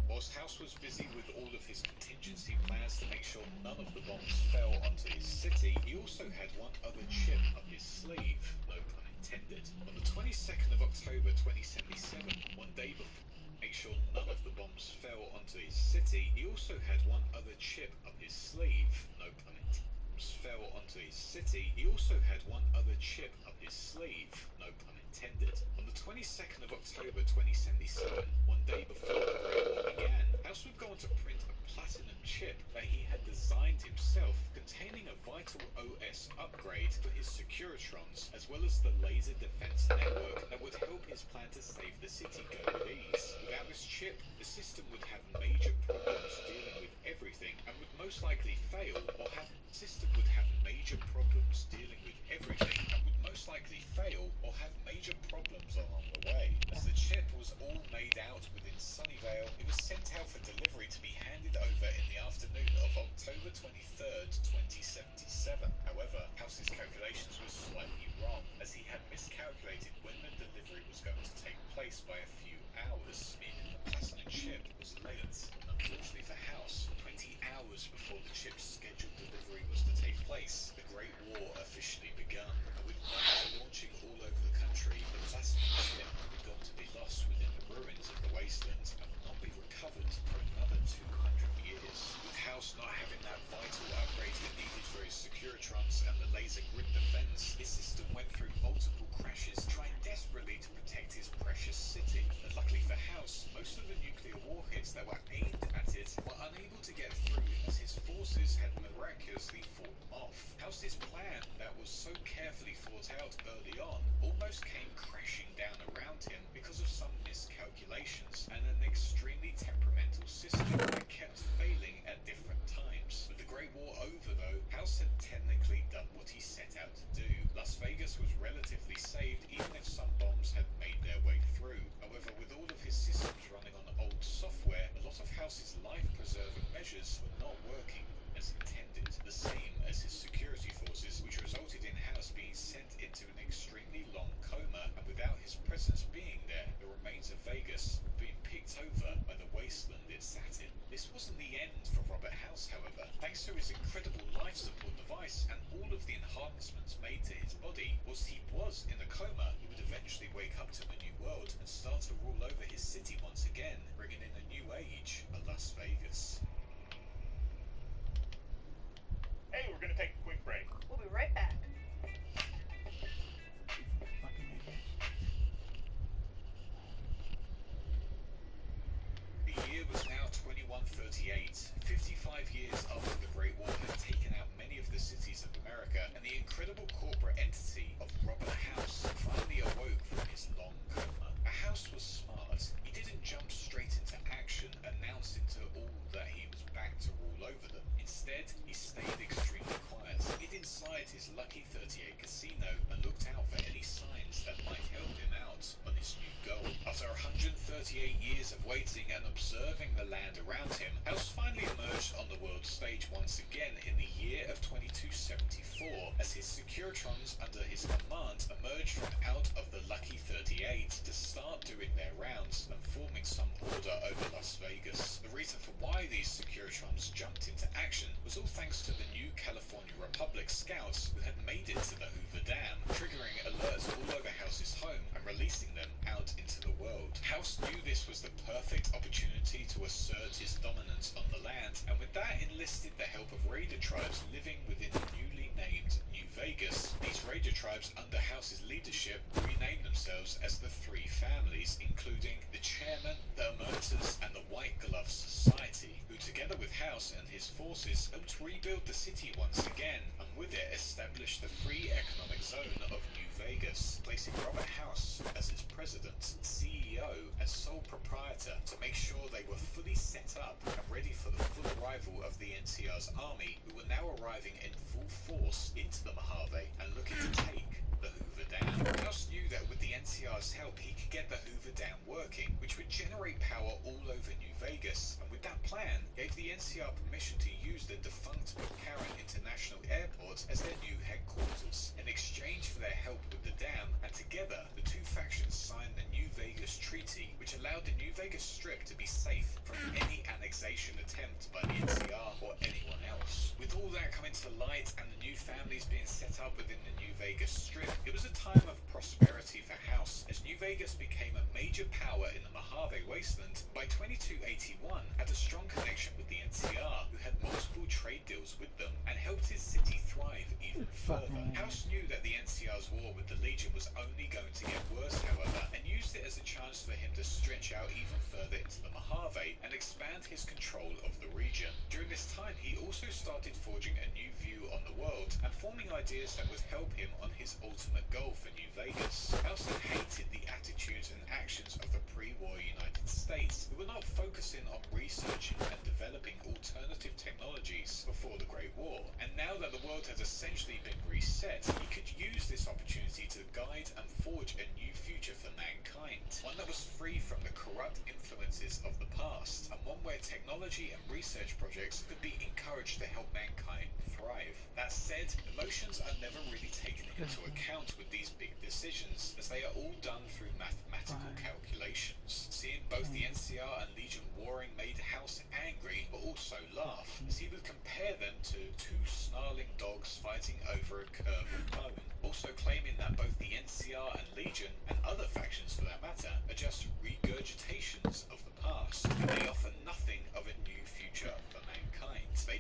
Whilst House was busy with all of his contingency plans to make sure none of the bombs fell onto his city, he also had one other chip up his sleeve, no pun intended. On the 22nd of October 2077, one day before make sure none of the bombs fell onto his city, he also had one other chip up his sleeve, no pun intended. Fell onto his city, he also had one other chip up his sleeve, no pun intended. On the 22nd of October 2077, one day before the Great War began, House would go on to print a platinum chip that he had designed himself, containing a vital OS upgrade for his Securitrons, as well as the laser defense network that would help his plan to save the city go with ease. Without this chip, the system would have major problems dealing with everything, and would most likely fail, or have system would have major problems dealing with everything, and would most likely fail, or have major problems along the way. As the chip was all made out within Sunnyvale, it was sent out for delivery to be handed over in the afternoon of October 23rd, 2077. However, House's calculations were slightly wrong, as he had miscalculated when the delivery was going to take place by a few hours, meaning the platinum chip was late. Unfortunately for House, 20 hours before the chip's scheduled delivery was to take place, the Great War officially begun, and with bombs launching all over the country, the platinum chip had gone to be lost within the ruins of House not having that vital upgrade it needed for his Securitrons and the laser grid defense, his system went through multiple crashes, trying desperately to protect his precious city. But luckily for House, most of the nuclear warheads that were aimed at it were unable to get through as his forces had miraculously fought them off. House's plan that was so carefully thought out early on almost came crashing down around him because of some miscalculations and an extremely temperamental system that kept failing at different times. With the Great War over though, House had technically done what he set out to do. Las Vegas was relatively saved even if some bombs had made their way through. However, with all of his systems running on old software, a lot of House's life-preserving measures were not working as intended, the same as his security forces, which resulted in House being sent into an extremely long coma, and without his presence being there, the remains of Vegas being picked over by the wasteland it sat in. This wasn't the end for Robert House, however. Thanks to his incredible life support device and all of the enhancements made to his body, whilst he was in a coma, he would eventually wake up to the new world and start to rule over his city once again, bringing in a new age, a Las Vegas. Hey, we're gonna take a quick break. We'll be right back. Fucking idiots. The year was now 2138, 55 years after the Great War had taken out many of the cities of America, and the incredible corporate entity of Robert House finally awoke from his long coma. House was smart. He didn't jump straight into action, announcing to all that he was back to rule over them. Instead, he stayed extremely quiet, hid inside his Lucky 38 casino, and looked out for any signs that might help him out on his new goal. After 138 years of waiting and observing the land around him, House finally emerged on the world stage once again in the year of 2274, as his Securitrons under his command emerged from out of the Lucky 38 to start doing their rounds and forming some order over Las Vegas. The reason for why these Securitrons jumped into action was all thanks to the new California Republic scouts who had made it to the Hoover Dam, triggering alerts all over House's home and releasing them out into the world. House knew this was the perfect opportunity to assert his dominance on the land, and with that enlisted the help of raider tribes living within the newly named New Vegas. These raider tribes under House's leadership renamed themselves as the Three Families, including the Chairman, the Emerters, and the White Glove Society, who together with House and his forces helped rebuild the city once again, and with it established the free economic zone of New Vegas, placing Robert House as its president, CEO, and sole proprietor to make sure they were fully set up and ready for the full arrival of the NCR's army, who were now arriving in full force into the Mojave and looking to take the Hoover Dam. House knew that with the NCR's help he could get the Hoover Dam working, which would generate power all over New Vegas, and with that plan gave the NCR permission to use the defunct McCarran International Airport as their new headquarters. In exchange for their help with the dam, and together the two factions signed the New Vegas Treaty, which allowed the New Vegas Strip to be safe from any annexation attempt by the NCR or anyone else. With all that coming to light and the new families being set up within the New Vegas Strip, it was a time of prosperity for House, as New Vegas became a major power in the Mojave Wasteland. By 2281, had a strong connection with the NCR, who had multiple trade deals with them and helped his city thrive even further. House knew that the NCR's war with the Legion was only going to get worse, however, and used it as a chance for him to stretch out even further into the Mojave and expand his control of the region. During this time, he also started forging a new view on the world and forming ideas that would help him on his ultimate goal for New Vegas. House had hated the attitudes and actions of the pre-war United States, who were not focusing on researching and developing alternative technologies before the Great War. And now that the world has essentially been reset, he could use this opportunity to guide and forge a new future for mankind, one that was free from the corrupt influences of the past, and one where technology and research projects could be encouraged to help mankind thrive. That said, emotions are never really taken into account with these big decisions, as they are all done through mathematical calculations. Seeing both the NCR and Legion warring made House angry, but also laugh, as he would compare them to two snarling dogs fighting over a curve of bone, also claiming that both the NCR and Legion, and other factions for that matter, are just regurgitations of the past, and they offer nothing of a new future for mankind. They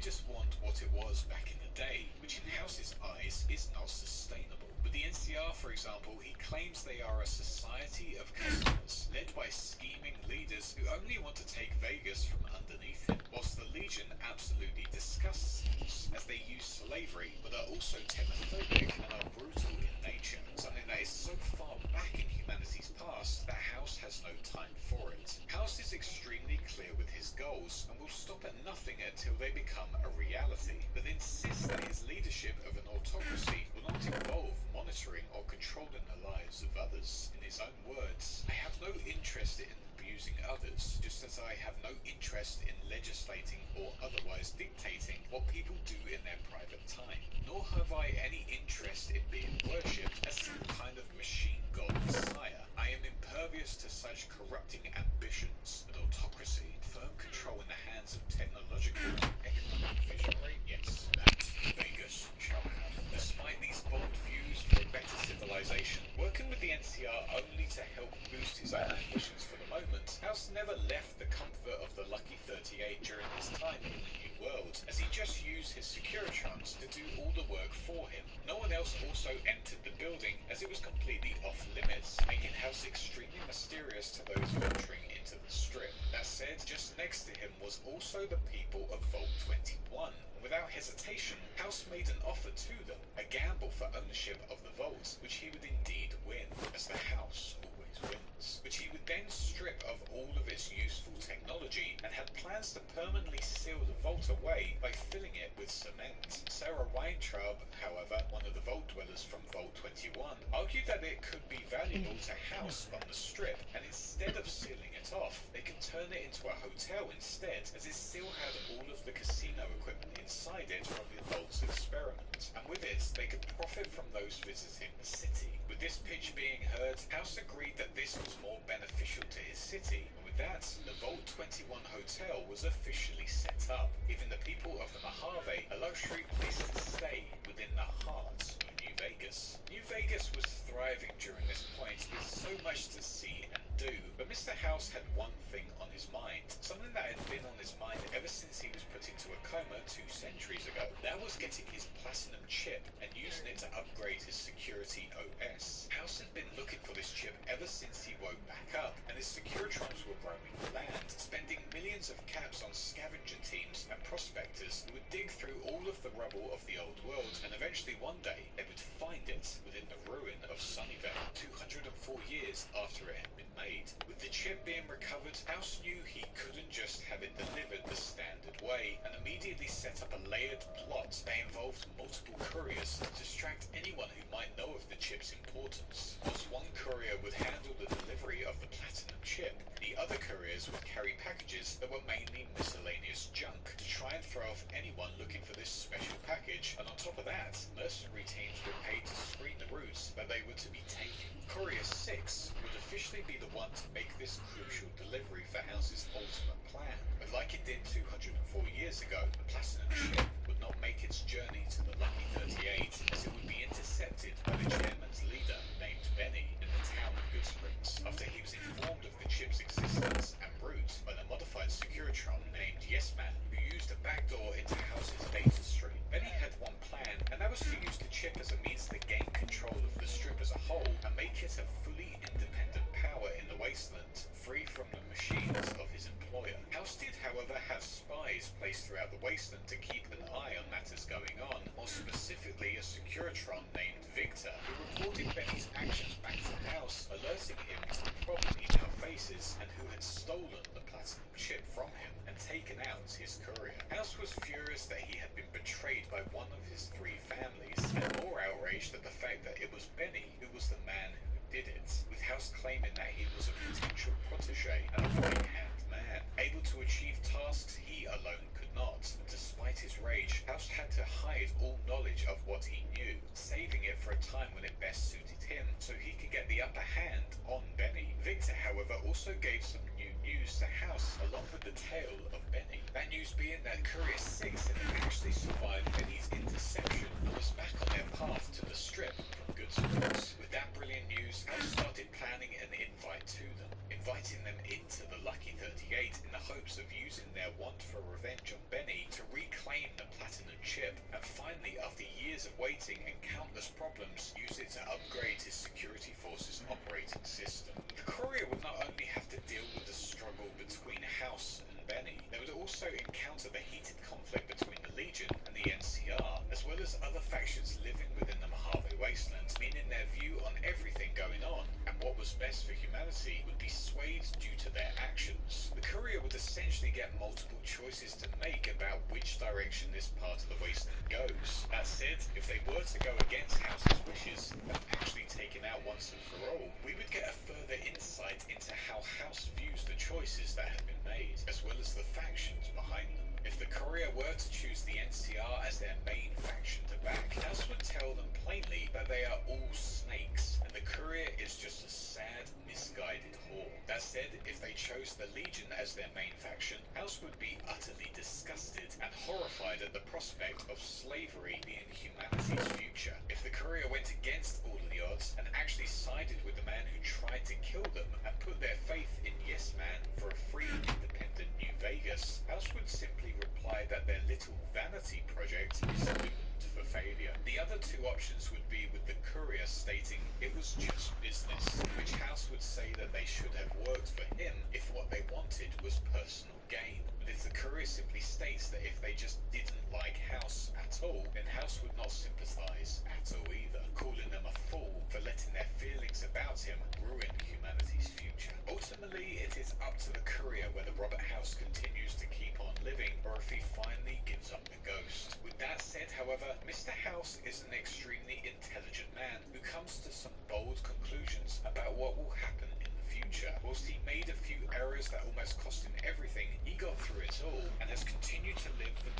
which in House's eyes is not sustainable. With the NCR, for example, he claims they are a society of customers, led by scheming leaders who only want to take Vegas from underneath him, whilst the Legion absolutely disgusts House, as they use slavery, but are also technophobic and are brutal in nature, something that is so far back in humanity's past that House has no time for it. House is extremely clear with his goals, and will stop at nothing until they become a reality, but insists that his leadership of an autocracy will not involve monitoring or controlling the lives of others. In his own words, "I have no interest in abusing others, just as I have no interest in legislating or otherwise dictating what people do in their private time. Nor have I any interest in being worshipped as some kind of machine god messiah. I am impervious to such corrupting ambitions. An autocracy, firm control in the hands of technological and economic visionary, yes, that Vegas shall have." Despite these bold views for a better civilization, working with the NCR only to help boost his own ambitions for the moment, House never left the comfort of the Lucky 38 during his time in the New World, as he just used his Securitrons to do all the work for him. No one else also entered the building, as it was completely off limits, making House extremely mysterious to those venturing into the Strip. That said, just next to him was also the people of Vault 21. Without hesitation, House made an offer to them, a gamble for ownership of the Vault, which he would indeed win, as the House always wins, which he would then strip of all of its useful technology, and had plans to permanently seal the Vault away by filling it with cement. Sarah Weintraub, however, one of the Vault dwellers from Vault 21, argued that it could be valuable to House on the Strip, and instead of sealing it off, they could turn it into a hotel instead, as it still had all of the casino equipment inside it from the Vault's experiment, and with it they could profit from those visiting the city. With this pitch being heard, House agreed that this was more beneficial to his city, and with that, the Vault 21 hotel was officially set up, giving the people of the Mojave a luxury place to stay within the heart of New Vegas. New Vegas was thriving during this point, with so much to see and do, but Mr. House had one thing on his mind, something that had been on his mind ever since he was put into a coma 2 centuries ago. That was getting his platinum chip and using it to upgrade his security OS. House had been looking for this chip ever since he woke back up, and his Securitrons were roaming the land, spending millions of caps on scavenger teams and prospectors who would dig through all of the rubble of the old world, and eventually one day they would find it within the ruin of Sunnyvale, 204 years after it had been made. With the chip being recovered, House knew he couldn't just have it delivered the standard way, and immediately set up a layered plot that involved multiple couriers to distract anyone who might know of the chip's importance. Whilst one courier would handle the delivery of the platinum chip, the other couriers would carry packages that were mainly miscellaneous junk to try and throw off anyone looking for this special package, and on top of that, mercenary teams were paid to screen the routes that they were to be taking. Courier 6 would officially be the one to make this crucial delivery for House's ultimate plan, but like it did 204 years ago, the platinum chip would not make its journey to the Lucky 38, as it would be intercepted by the chairman's leader named Benny in the town of Goodsprings, after he was informed of the chip's existence and route by the modified Securitron named Yesman, who used a backdoor into House's data stream. Benny had one plan, and that was to use the chip as a means to gain control of the Strip as a whole and make it a fully independent power in the wasteland, free from the machines of his employer. House did, however, have spies placed throughout the wasteland to keep an eye on matters going on, more specifically a Securitron named Victor, who reported Benny's actions back to House, alerting him to the problem he now faces and who had stolen the platinum chip from him and taken out his courier. House was furious that he had been betrayed by one of his 3 families, and more outraged at the fact that it was Benny who was the man who did it, with House claiming that he was a potential protege and a right-hand man, able to achieve tasks he alone could not. Despite his rage, House had to hide all knowledge of what he knew, saving it for a time when it best suited him, so he could get the upper hand on Benny. Victor, however, also gave some new news to House along with the tale of Benny. That news being that Courier 6 had actually survived Benny's interception and was back on their path to the Strip from Goodsprings. With that brilliant news, House started planning an invite to them, inviting them into the Lucky 38 in the hopes of using their want for revenge on Benny to reclaim the platinum chip ship, and finally, after years of waiting and countless problems, used it to upgrade his security forces' operating system. The courier would not only have to deal with the struggle between House and Benny, they would also encounter the heated conflict between the Legion and the NCR, as well as other factions living within the Mojave Wasteland, meaning their view on everything going on and what was best for humanity would be swayed due to their actions. The courier would essentially get multiple choices to make about which direction this part of the wasteland goes. That said, if they were to go against House's wishes and actually take him out once and for all, we would get a further insight into how House views the choices that have been made, as well as the factions behind them. If the courier were to choose the NCR as their main faction to back, House would tell them plainly that they are all snakes, and the courier is just a sad, misguided whore. That said, if they chose the Legion as their main faction, House would be utterly disgusted and horrified at the prospect of slavery being humanity's future. If the courier went against all of the odds and actually sided with the man who tried to kill them and put their faith in Yes Man for a free, independent New Vegas, House would simply reply that their little vanity project is doomed for failure. The other two options would be with the courier stating it was just business, which House would say that they should have worked for him if what they wanted was personal gain. But if the courier simply states that if they just didn't like House at all, then House would not sympathize at all either, calling them a fool for letting their feelings about him ruin humanity's future. Ultimately, it is up to the courier whether Robert House continues to keep on living or if he finally gives up the ghost. With that said, however, Mr. House is an extremely intelligent man who comes to some bold conclusions about what will happen in the future. Whilst he made a few errors that almost cost him everything, he got through it all and has continued to live for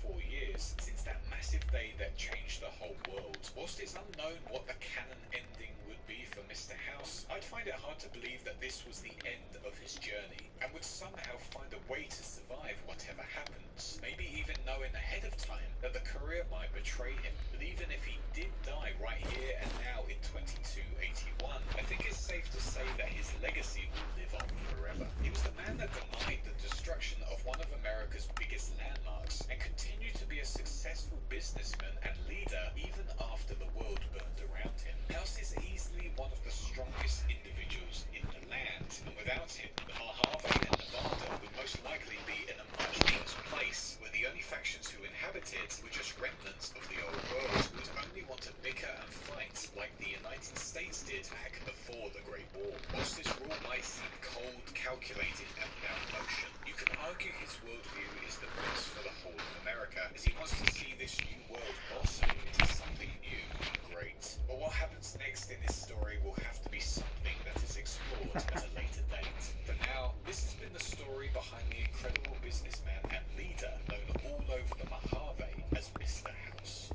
204 years since that massive day that changed the whole world. Whilst it's unknown what the canon ending would be for Mr. House, I'd find it hard to believe that this was the end of his journey and would somehow find a way to survive whatever happens. Maybe even knowing ahead of time that the courier might betray him. But even if he did die right here and now in 2281, I think it's safe to say that his legacy will live on forever. He was the man that denied the destruction of one of America's biggest landmarks and continued to be a successful businessman and leader even after the world burned around him. House is easily one of the strongest individuals in the land, and without him, the Mojave and Nevada would most likely be in a much worse place, where the only factions who inhabit it were just remnants of the old world who would only want to bicker and fight like the United States did back before the Great War. Whilst this rule might seem cold, calculated, and without emotion, you can argue his worldview is the best for the whole of America, as he wants to see this new world blossom into something new and great. But what happens next in this story will have to be something that is explored at a later date. For now, this has been the story behind the incredible businessman and leader known all over the Mojave as Mr. House.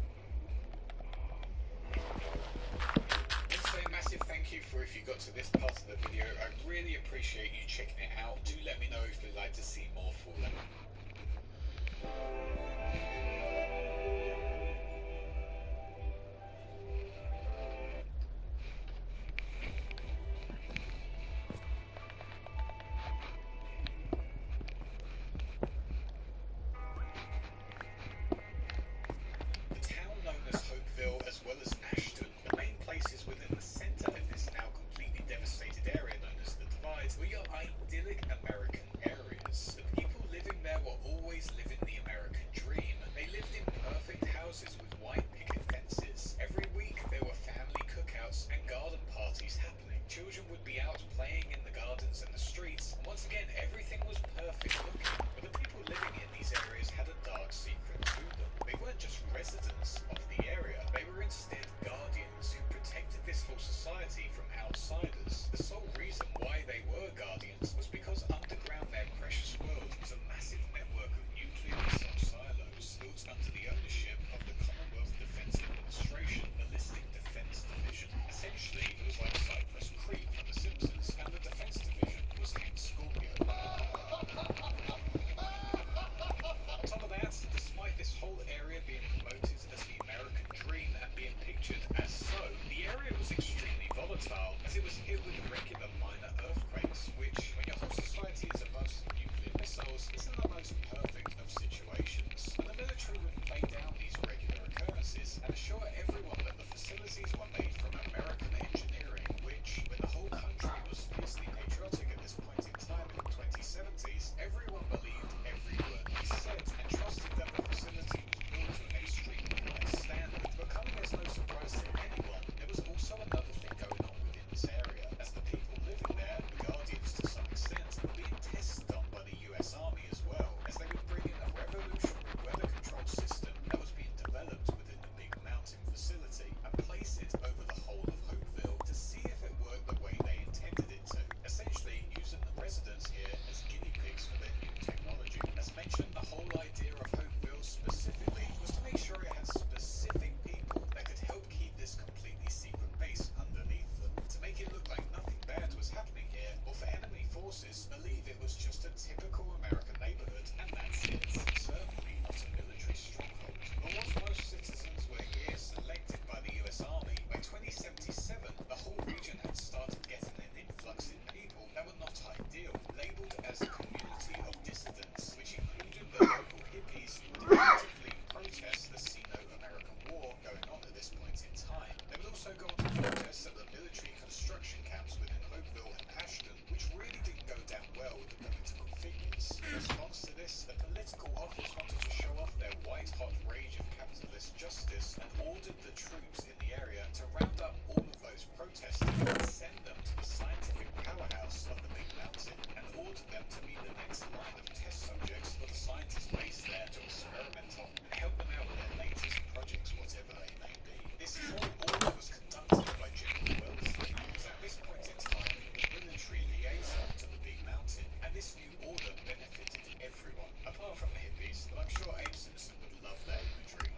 Let's say a massive thank you for if you got to this part of the video. I really appreciate you checking it out. Do let me know if you'd like to see more Fallout. American areas. The people living there were always living the American dream. They lived In response to this, the political office wanted to show off their white-hot rage of capitalist justice and ordered the troops in the area to round up all of those protesters and send them to the scientific powerhouse of the Big Mountain and ordered them to be the next line of test subjects for the scientists based there to experiment on and help them out with their latest projects, whatever they may be. This whole order was conducted by General Wellesley, who was at this point in time the military liaison to the Big Mountain, and this new order benefited everyone, apart from the hippies, but I'm sure Abe Simpson would love that imagery.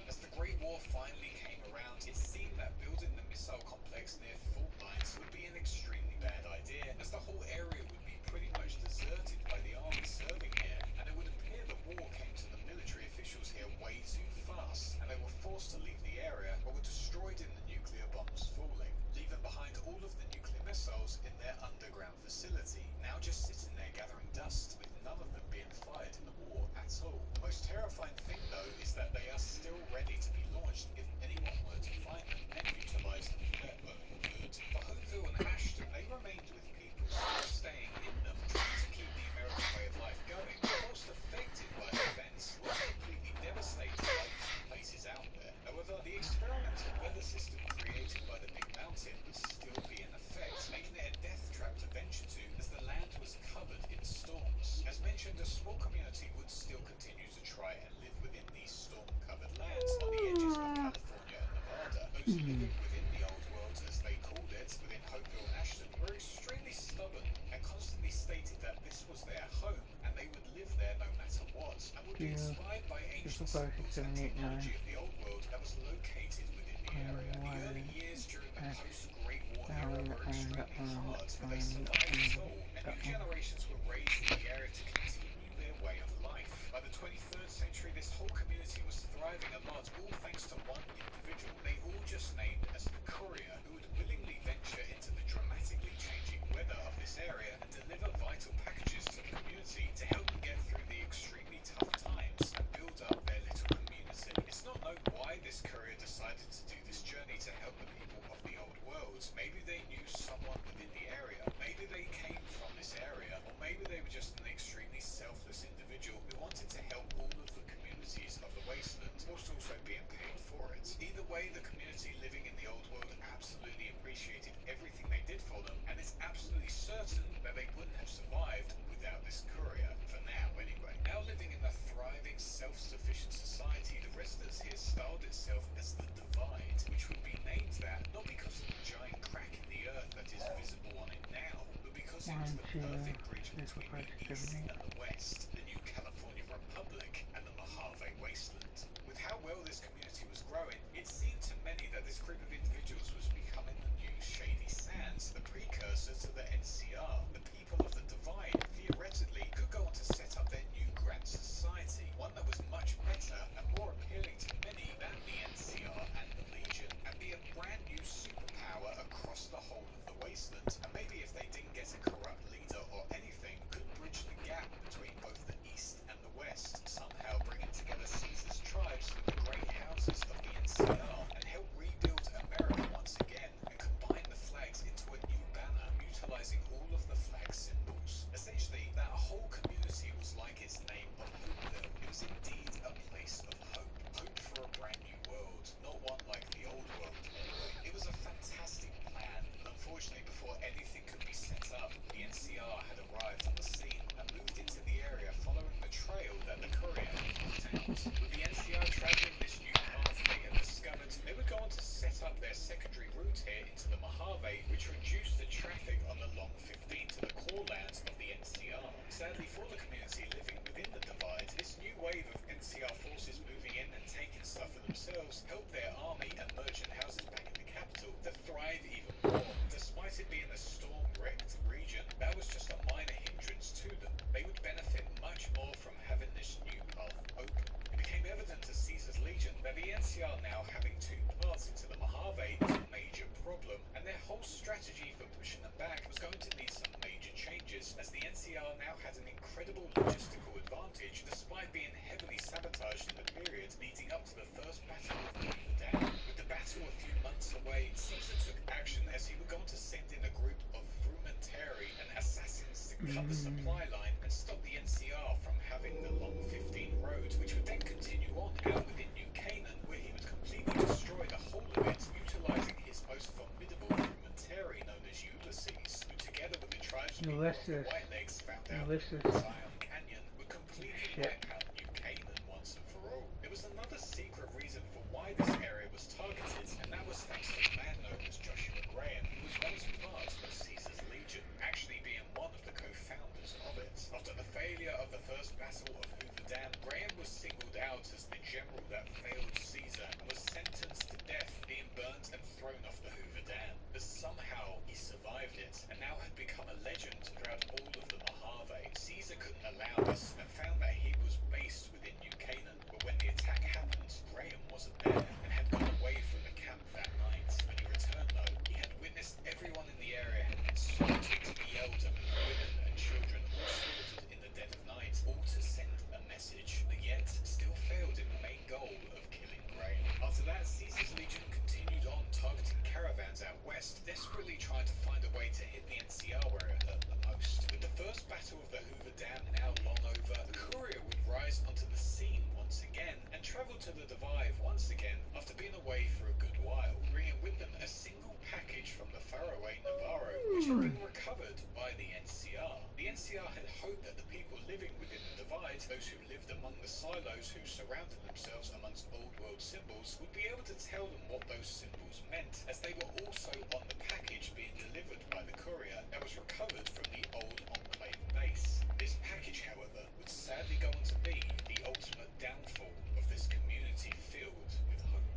As the Great War finally came around, it seemed that building the missile complex near fault lines would be an extremely bad idea, as the whole area would be pretty much deserted by the army serving here, and it would appear the war came to the military officials here way too fast, and they were forced to leave the area, but were destroyed in the nuclear bombs falling, leaving behind all of the nuclear missiles in their underground facility, now just sitting there gathering dust, with none of them being fired in the war at all. The most terrifying thing, though, is that they are still ready to be launched if anyone were to find them and utilize them for their own good. For Hopeville and Ashton, they remained with people still staying in them, trying to keep the American way of life going, but most affected by events, were completely devastated by these places out there. However, the experimental weather system created by the Big Mountain would still be in effect, making it a death trap to venture to, as the land was covered in storms. As mentioned, a small community would still continue to try and live within these storm-covered lands on the edges of California and Nevada. Those living within the old world, as they called it, within Hopeville and Ashton, were extremely stubborn and constantly stated that this was their home and they would live there no matter what, and would be inspired by ancient symbols and technology of the old world that was located within the area. The early years during the post-Great War era were extremely hard, but they survived it all, and new generations were raised in the area to continue their way of life. By the 23rd century, this whole community was thriving a lot, all thanks to one individual they all just named as the Courier, who would willingly venture into the dramatically changing weather of this area and deliver vital packages to the community to help them get through the extremely tough times and build up their little community. It's not known why this Courier decided to do this journey to help the people of the old world. Maybe they knew someone within the area, maybe they came from this area, or maybe they were just an extremely selfless individual who wanted to help all of the communities of the wasteland, whilst also being paid for it. Either way, the community living in the old world absolutely appreciated everything they did for them, and it's absolutely certain that they wouldn't have survived without this Courier, for now anyway. Now living in a thriving, self-sufficient society, the residents here styled itself as the Divide, which would be named that not because of the giant crack in the earth that is visible on it now, but because it was the perfect bridge between the East and the West, the new California Republic and the Mojave Wasteland. With how well this community was growing, it seemed to many that this group of individuals was becoming the new Shady Sands, the precursor to the NCR. The people of the Divide theoretically could go on to set up their new grand society, one that was much better and more appealing to many than the NCR and the Legion, and be a brand new superpower across the whole of the wasteland. And maybe if they didn't get a corrupt leader or anything, could bridge the gap between both the East and the West, somehow bringing together Caesar's tribes with the great houses of the NCR and help rebuild America once again and combine the flags into a new banner, utilizing all of the flag symbols. Essentially, that whole community was like its name of Hopeville. It was indeed a place of hope. Hope for a brand new world, not one like the old world anyway. It was a fantastic plan, but unfortunately before anything could be set up, the NCR had arrived on the scene and moved into the area following the trail that the Courier had marked out. With the NCR traveling this new path they had discovered, they would go on to set up their secondary route here into the Mojave, which reduced the traffic on the Long 15 to the core lands of the NCR. Sadly for the community living within the Divide, this new wave of NCR forces moving in and taking stuff for themselves helped their army and merchant houses back in the capital to thrive even more. Despite it being a storm-wrecked region, that was just a minor hindrance to them. They would benefit much more from having this new path open. It became evident to Caesar's Legion that the NCR now having two paths into the Mojave was a major problem, and their whole strategy for pushing them back was going to need some major changes, as the NCR now had an incredible logistical advantage despite being heavily sabotaged in the period leading up to the first battle of Beaver Dam. With the battle a few months away, Caesar took action as he would go on to send in a group of Frumentari and assassin cut the supply line, and stop the NCR from having the long 15 road, which would then continue on out within New Canaan, where he would completely destroy the whole of it, utilizing his most formidable frumentary known as Ulysses, who together with the tribespeople of the Whitelegs found out in Zion Canyon, would completely wipe out New Canaan once and for all. There was another secret reason for why this area was targeted, and that was thanks to a man known as Joshua Graham, who was once part of Caesar's Legion, actually being one of the co-founders of it. After the failure of the First Battle of Hoover Dam, Graham was singled out as the general that failed Caesar and was sentenced to death, being burnt and thrown off the Hoover Dam. But somehow he survived it, and now had become a legend throughout all of the Mojave. Caesar couldn't allow this, and found that he was based within New Canaan. But when the attack happened, Graham wasn't there, and had gone away from the camp that night. When he returned though, he had witnessed everyone in the area had been slaughtered, the elderly, women and children all slaughtered in the dead of night, all to send a message, but yet still failed in the main goal of killing Graham. After that, Caesar's Legion continued on targeting caravans out west, desperately trying to find a way to hit the NCR where it hurt the most. With the First Battle of the Hoover Dam now long over, the courier would rise onto the scene once again and travel to the Divide once again after being away for a good while, bringing with them a single package from the faraway Navarro, which had been recovered by the NCR. The NCR had hoped that the people living within the Divide, those who lived among the silos who surrounded themselves amongst old world symbols, would be able to tell them what those symbols meant, as they were also on the package being delivered by the courier that was recovered from the old Enclave base. This package, however, would sadly go on to be the ultimate downfall of this community filled with hope.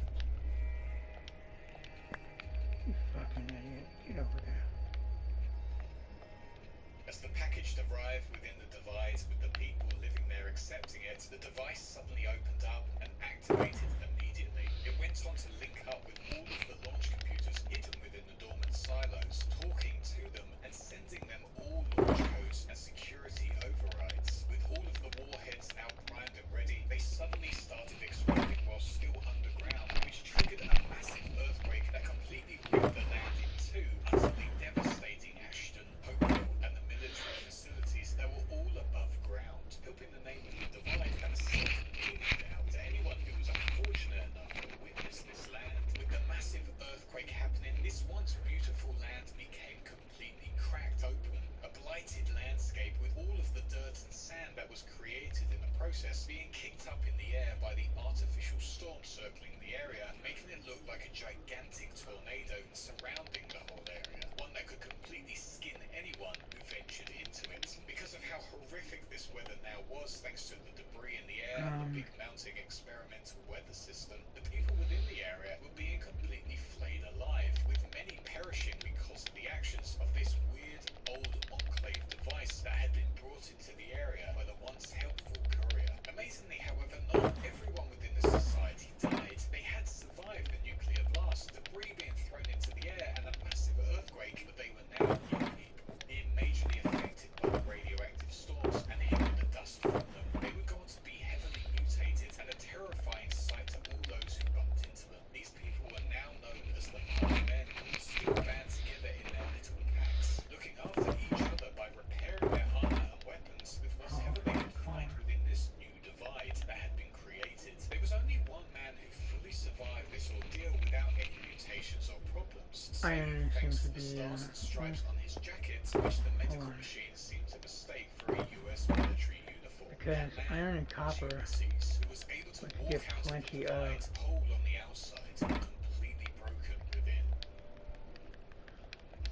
You fucking idiot. Get over there. As the package arrived within the Divide, with the people living there accepting it, the device suddenly opened up and activated immediately. It went on to link up with all of the launch computers hidden within the dormant silos, talking to them and sending them all launch codes and security overrides. With all of the warheads now primed and ready, they suddenly started exploding while still underground, which triggered a massive earthquake that completely ripped the land in two, utterly devastating Ashton, Hopewell, and the military facilities that were all above ground, helping the name of the Divide have a certain meaning now to anyone who was unfortunate enough to witness this land. With the massive earthquake happening, this once beautiful land became completely cracked open, a blighted landscape with all of the dirt and sand that was created in the process being kicked up in the air by the artificial storm circling the area, making it look like a gigantic tornado surrounding the whole area, one that could completely skin anyone who ventured into it. Because of how horrific this weather now was, thanks to the debris in the air and the big mounting experimental weather system, the people within the area were being completely flayed alive, with many perishing because of the actions of this weird old Enclave device that had been brought into the area by the once helpful courier. Amazingly, however, not everyone within the society died. They had survived the nuclear blast, debris being thrown into the air, and a massive earthquake, but they were now young people, being majorly affected by the radioactive storms and hit with the dust from them. They would go on to be heavily mutated and a terrifying sight to all those who bumped into them. These people were now known as the Park Men, who were still band together in their little packs, looking after each other by repairing their armor and weapons with whatever they could find within this new Divide that had been created. There was only one man who fully survived this ordeal without any mutations or problems, Iron thanks seems to to the be, stars and stripes on his jacket, which the medical machine seemed to mistake for a US military uniform. Because iron and copper Ulysses, who was able to would walk get out of the plenty Divide of. whole on the outside, completely broken within.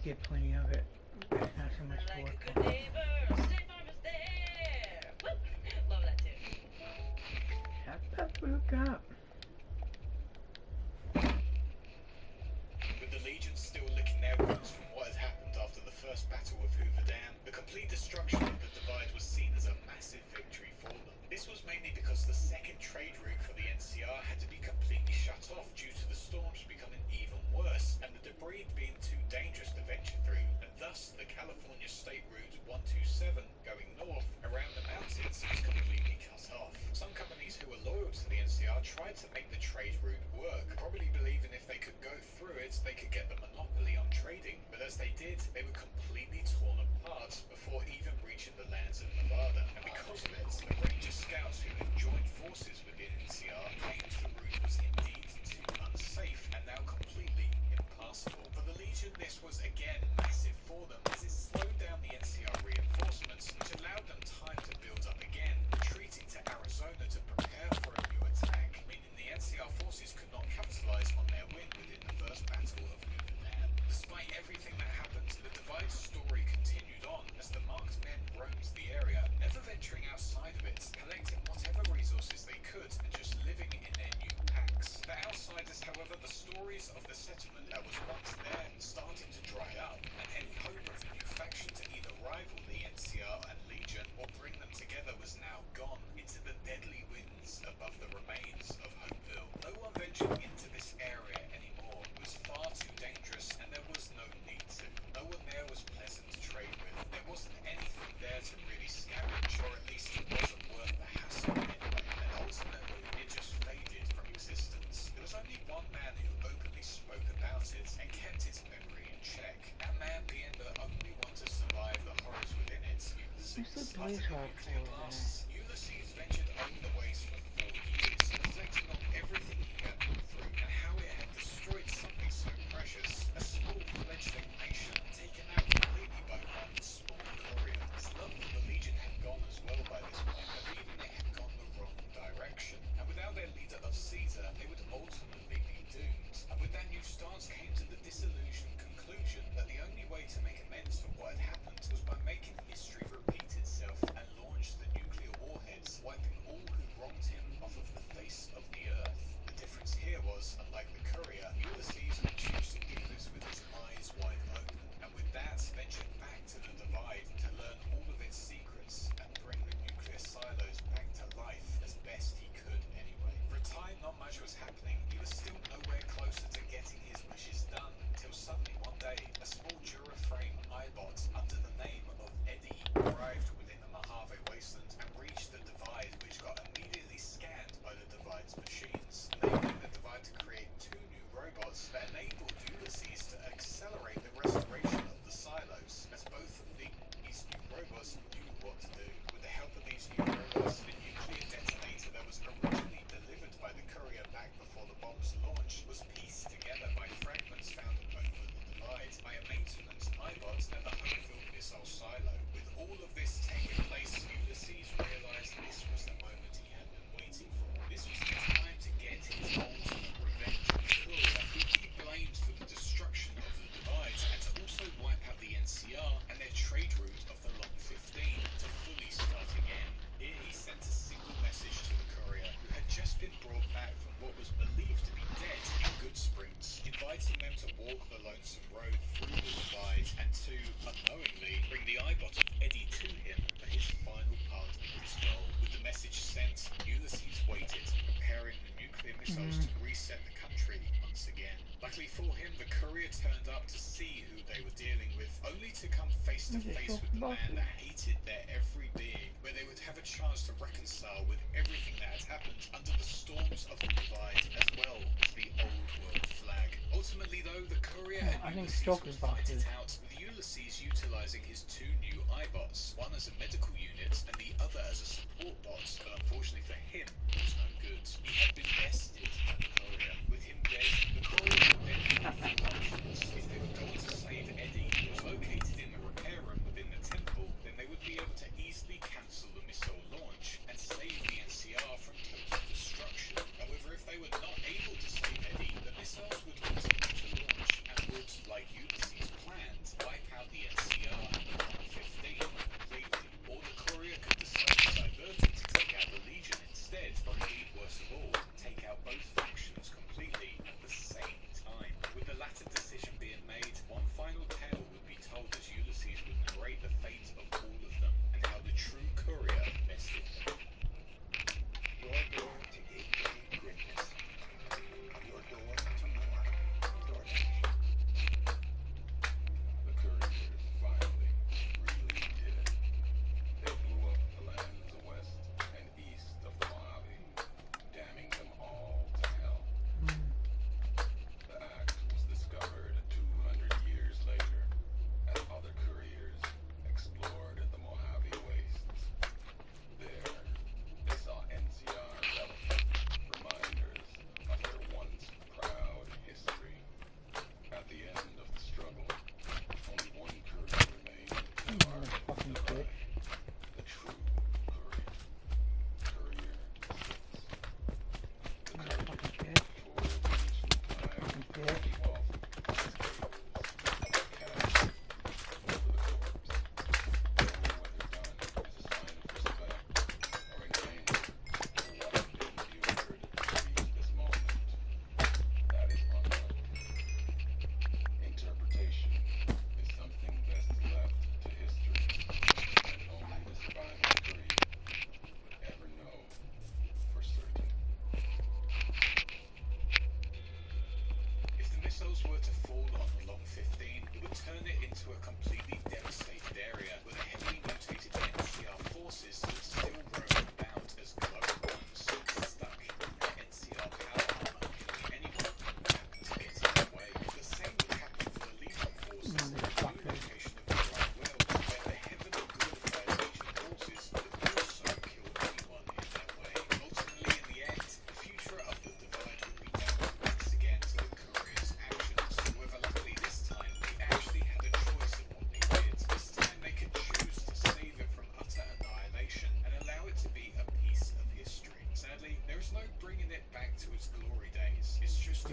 Get plenty of it. It's not so much to work on. Love that too. Shut the fuck up. With the Legion still licking their wounds from what had happened after the First Battle of Hoover Dam, the complete destruction of the Divide was seen as a massive victory for them. This was mainly because the second trade route for the NCR had to be completely shut off due to the storms becoming even worse and the debris being too dangerous to venture through, and thus the California State Route 127 going north around the mountains was completely cut off. Some companies who were loyal to the NCR tried to make the trade route work, probably believing if they could go through it, they could get the monopoly on trading, but as they did, they were completely torn apart before even lawsuits. What's the After police the work nuclear for blasts, Ulysses ventured over the ways for 4 years, reflecting on everything he had been through and how it had destroyed something so precious, a small fledgling nation taken out completely by one small courier. His love for the Legion had gone as well by this point, believing they had gone the wrong direction, and without their leader of Caesar, they would ultimately be doomed. And with that new stance came to the disillusioned conclusion that the only way to make amends for what had happened was by making history repeat itself and launch the nuclear warheads, wiping all who wronged him off of the face of the earth. The difference here was, unlike the courier, Ulysses would choose to do this with his eyes wide open, and with that ventured back to the Divide to learn all of its secrets and bring the nuclear silos back to life as best he could anyway. For a time, not much was happening. He was still nowhere closer to getting his wishes done, until suddenly one day, a small Duraframe Eyebot under the name of Eddie arrived within the Mojave Wasteland and reached the Divide, which got immediately scanned by the Divide's machines, enabling the Divide to create 2 new robots that enabled Ulysses to accelerate the restoration of the silos, as both of these new robots knew what to do. With the help of these new robots, the nuclear detonator that was originally delivered by the courier back before the bomb's launch was pieced together by fragments found over the Divide by a maintenance Eyebot at the Hopefield missile silo. With all of this taking place, Ulysses realized this was the moment he had been waiting for. This was the time to get his ultimate revenge on the courier, who he blamed for the destruction of the Divide, and to also wipe out the NCR and their trade route of the Long 15 to fully start again. Here he sent a single message to the courier, who had just been brought back from what was believed to be dead in Goodsprings, inviting them to walk the lonesome road through the Divide and to, unknowingly, bring the Eyebot of Eddie to him for his final part in this goal. With the message sent, Ulysses waited, preparing the nuclear missiles to reset the country once again. Luckily for him, the courier turned up to see who they were dealing with, only to come face to face with the man that hated their every being, where they would have a chance to reconcile with everything that had happened under the storms of the Divide, as well as the old world flag. Ultimately though, the courier and Ulysses would fight it out, with Ulysses utilising his 2 new Eyebots, one as a medical unit and the other as a support bot, but unfortunately for him, it was no good. He had been bested by the courier. With him dead, the courier would then have 2 options. If they would go on to save Eddie, who was located in the repair room within the temple, then they would be able to easily cancel the missile launch and save the NCR from total destruction. However, if they were not able to save Eddie, the missiles would continue to launch and would, like Ulysses planned, wipe out the NCR and the Long 15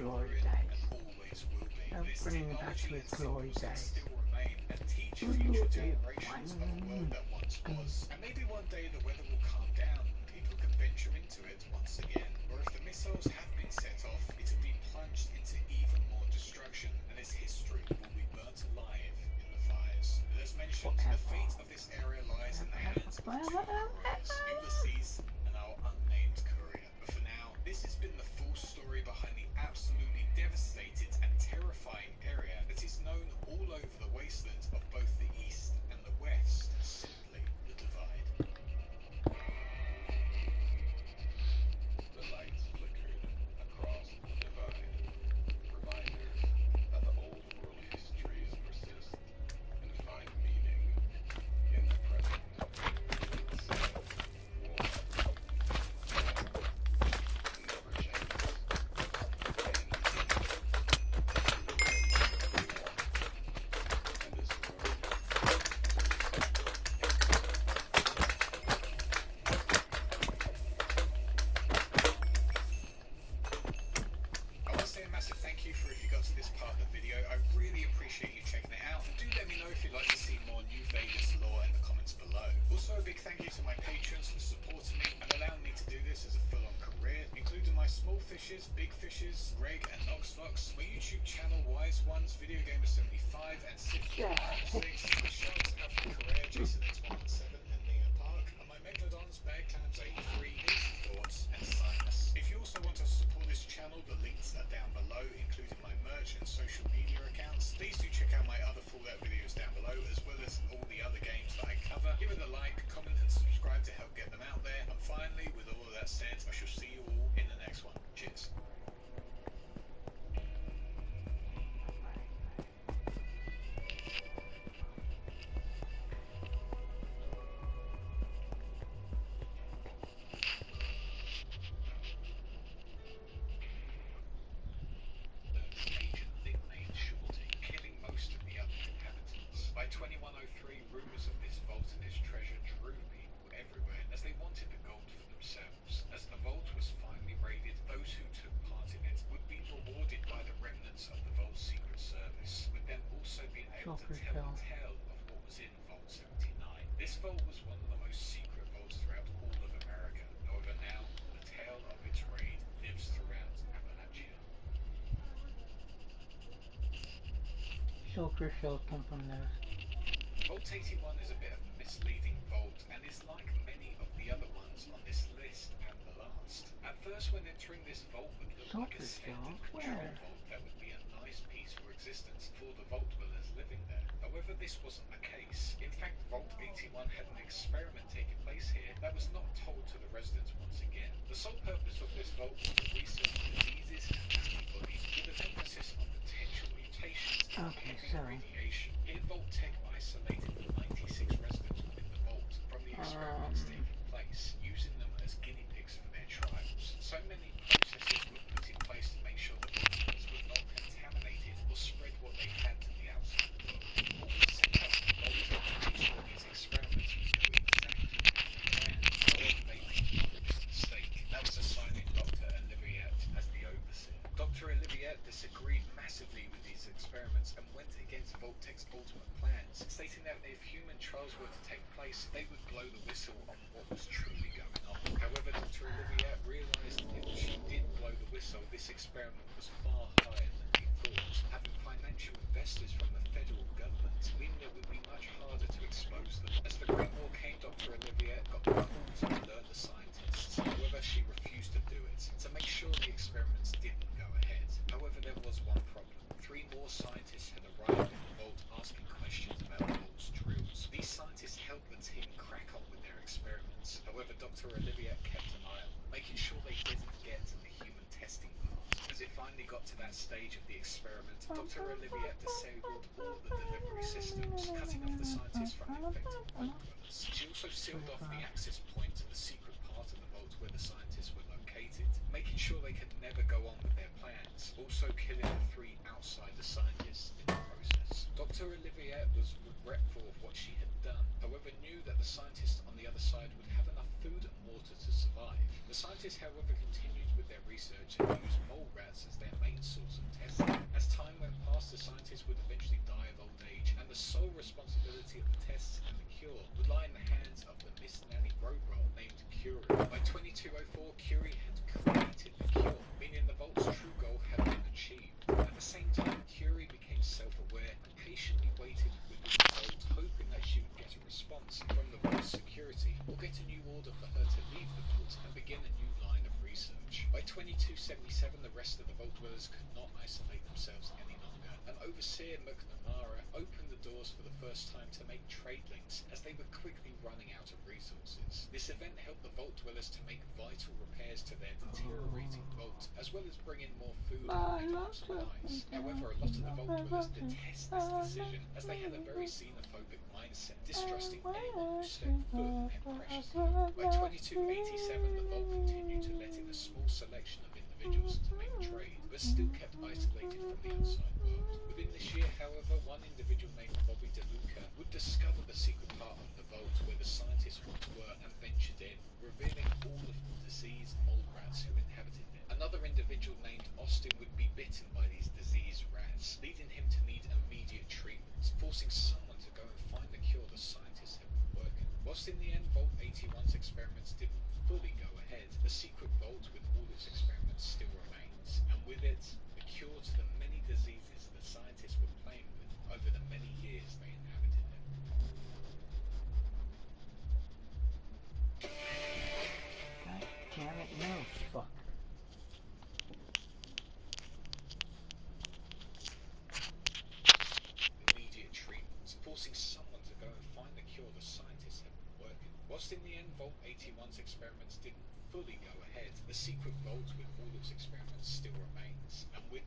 glory days. Don't bring me back to his glory days. And teach future generations of a world that once was. And maybe one day the weather will calm down and people can venture into it once again. Or if the missiles have been set off, it will be plunged into even more destruction, and its history will be burnt alive in the fires. As mentioned, the fate of this area lies in the hands of two couriers, Ulysses and our unnamed courier. But for now, this has been the full story behind the absolutely devastated and terrifying area that is known all over the wasteland of both the East and the West, simply the Divide. The lights flickered across the divide. Reminder that the old world histories persist and find meaning in the present. It's war. Never changes. And this world. I want to say a massive thank you for if you got to this part of the video. I really appreciate you checking it out, and do let me know if you'd like to see more New Vegas lore in the comments below. Also, a big thank you to my patrons for supporting me and allowing me to do this as a full-on career, including my small fishes, big fishes, Greg and Noxvox, my YouTube channel Wise Ones, Video Gamer 75 and Sif6, my Sharks Alpha Career, Jason X117 and Nina Park, and my Megalodons, Bad Clams 83, Instant Thoughts and Sinus. If you also want to support this channel, the links are down below, including my merch and social media accounts. Please do check out my other Fallout videos down below, as well as all the other games that I cover. Give it a like, comment and subscribe to help get them out there. And finally, with all of that said, I shall see you all in the next one. Cheers. Agent nicknamed Shorty, killing most of the other inhabitants. By 2103, rumours of this vault and its treasure drew people everywhere, as they wanted the gold for themselves. As the vault was finally raided, those who took part in it would be rewarded by the remnants of the vault's secret service, with them also being able to tell the tale of what was in Vault 79. This vault was one of the most secret vaults throughout all of America. However, now the tale of its raid lives throughout Appalachia. Sulfur shells come from there. Vault 81 is a bit of a misleading vault and is like many of the other ones on this list and the last. At first, when entering this vault would look like a standard control vault that would be a nice peaceful existence for the vault dwellers living there. However, this wasn't the case. In fact, Vault 81 had an experiment taking place here that was not told to the residents once again. The sole purpose of this vault was to research diseases and antibodies with an emphasis on potential mutations and radiation. Here, Vault Tech isolated the 96 residents within the vault from the experiments taking place, using them as guinea pigs for their trials. So many processes were put in place to make sure the vaulters were not contaminated or spread what they had to the outside world. All was set up for the vault to make sure these experiments would go exactly as planned. However, they made one mistake. That was assigning Dr. Olivier as the overseer. Dr. Olivier disagreed massively with these experiments and went against Vault-Tech's ultimate plans, stating that if human trials were to take place, they would blow the whistle on what was truly going on. However, Dr. Olivier realised if she did blow the whistle, this experiment was far higher than he thought, having financial investors from the federal government, meaning it would be much harder to expose them. As the Great War came, Dr. Olivier got the call to alert the scientists. However, she refused to do it, to make sure the experiments didn't go ahead. However, there was one problem. 3 more scientists had arrived in the vault asking questions about the vault's drills. These scientists helped the team crack on with their experiments. However, Dr. Olivier kept an eye on them, making sure they didn't get to the human testing part. As it finally got to that stage of the experiment, Dr. Olivier disabled all the delivery systems, cutting off the scientists from infected vault dwellers. She also sealed off the access point to the secret part of the vault where the scientists were located, making sure they could never go on with their plans, also killing the 3 outsider scientists in the process. Dr. Olivier was regretful of what she had done, however knew that the scientists on the other side would have enough food and water to survive. The scientists, however, continued with their research and used mole rats as their main source of testing. As time went past, the scientists would eventually die of old age, and the sole responsibility of the tests and the cure would lie in the hands of the Miss Nanny Grobroll named Curie. By 2204, Curie had created the cure, meaning the Vault's true goal had been achieved. At the same time, Curie became self-aware and patiently waited within the Vault, hoping that she would get a response from the Vault's security, or get a new order for her to leave the Vault and begin a new line of research. By 2277, the rest of the Vault dwellers could not isolate themselves any longer, and Overseer McNamara opened the doors for the first time to make trade links, as they were quickly running out of resources. This event helped the Vault dwellers to make vital repairs to their deteriorating Vault, as well as bring in more food and medical supplies. However, a lot of the Vault dwellers detest this decision, as they had a very xenophobic mindset, distrusting anyone who stepped foot in their precious home. By 2287, the Vault continued to let in a small selection of individuals to make trade, but still kept isolated from the outside world. Within this year, however, one individual named Bobby DeLuca would discover the secret part of the Vault where the scientists once were and ventured in, revealing all of the diseased mole rats who inhabited it. Another individual named Austin would be bitten by these diseased rats, leading him to need immediate treatment, forcing someone to go and find the cure the scientists had been working. Whilst in the end, Vault 81's experiments didn't fully go ahead, the secret Vault with all its experiments still remains, and with it, the cure to the many diseases the scientists were playing with over the many years they inhabited it. God damn it, no, fuck. Immediate treatment, forcing someone to go and find the cure the scientists had been working. Whilst in the end, Vault 81's experiments didn't fully go ahead, the secret Vault with all its experiments still remains, and with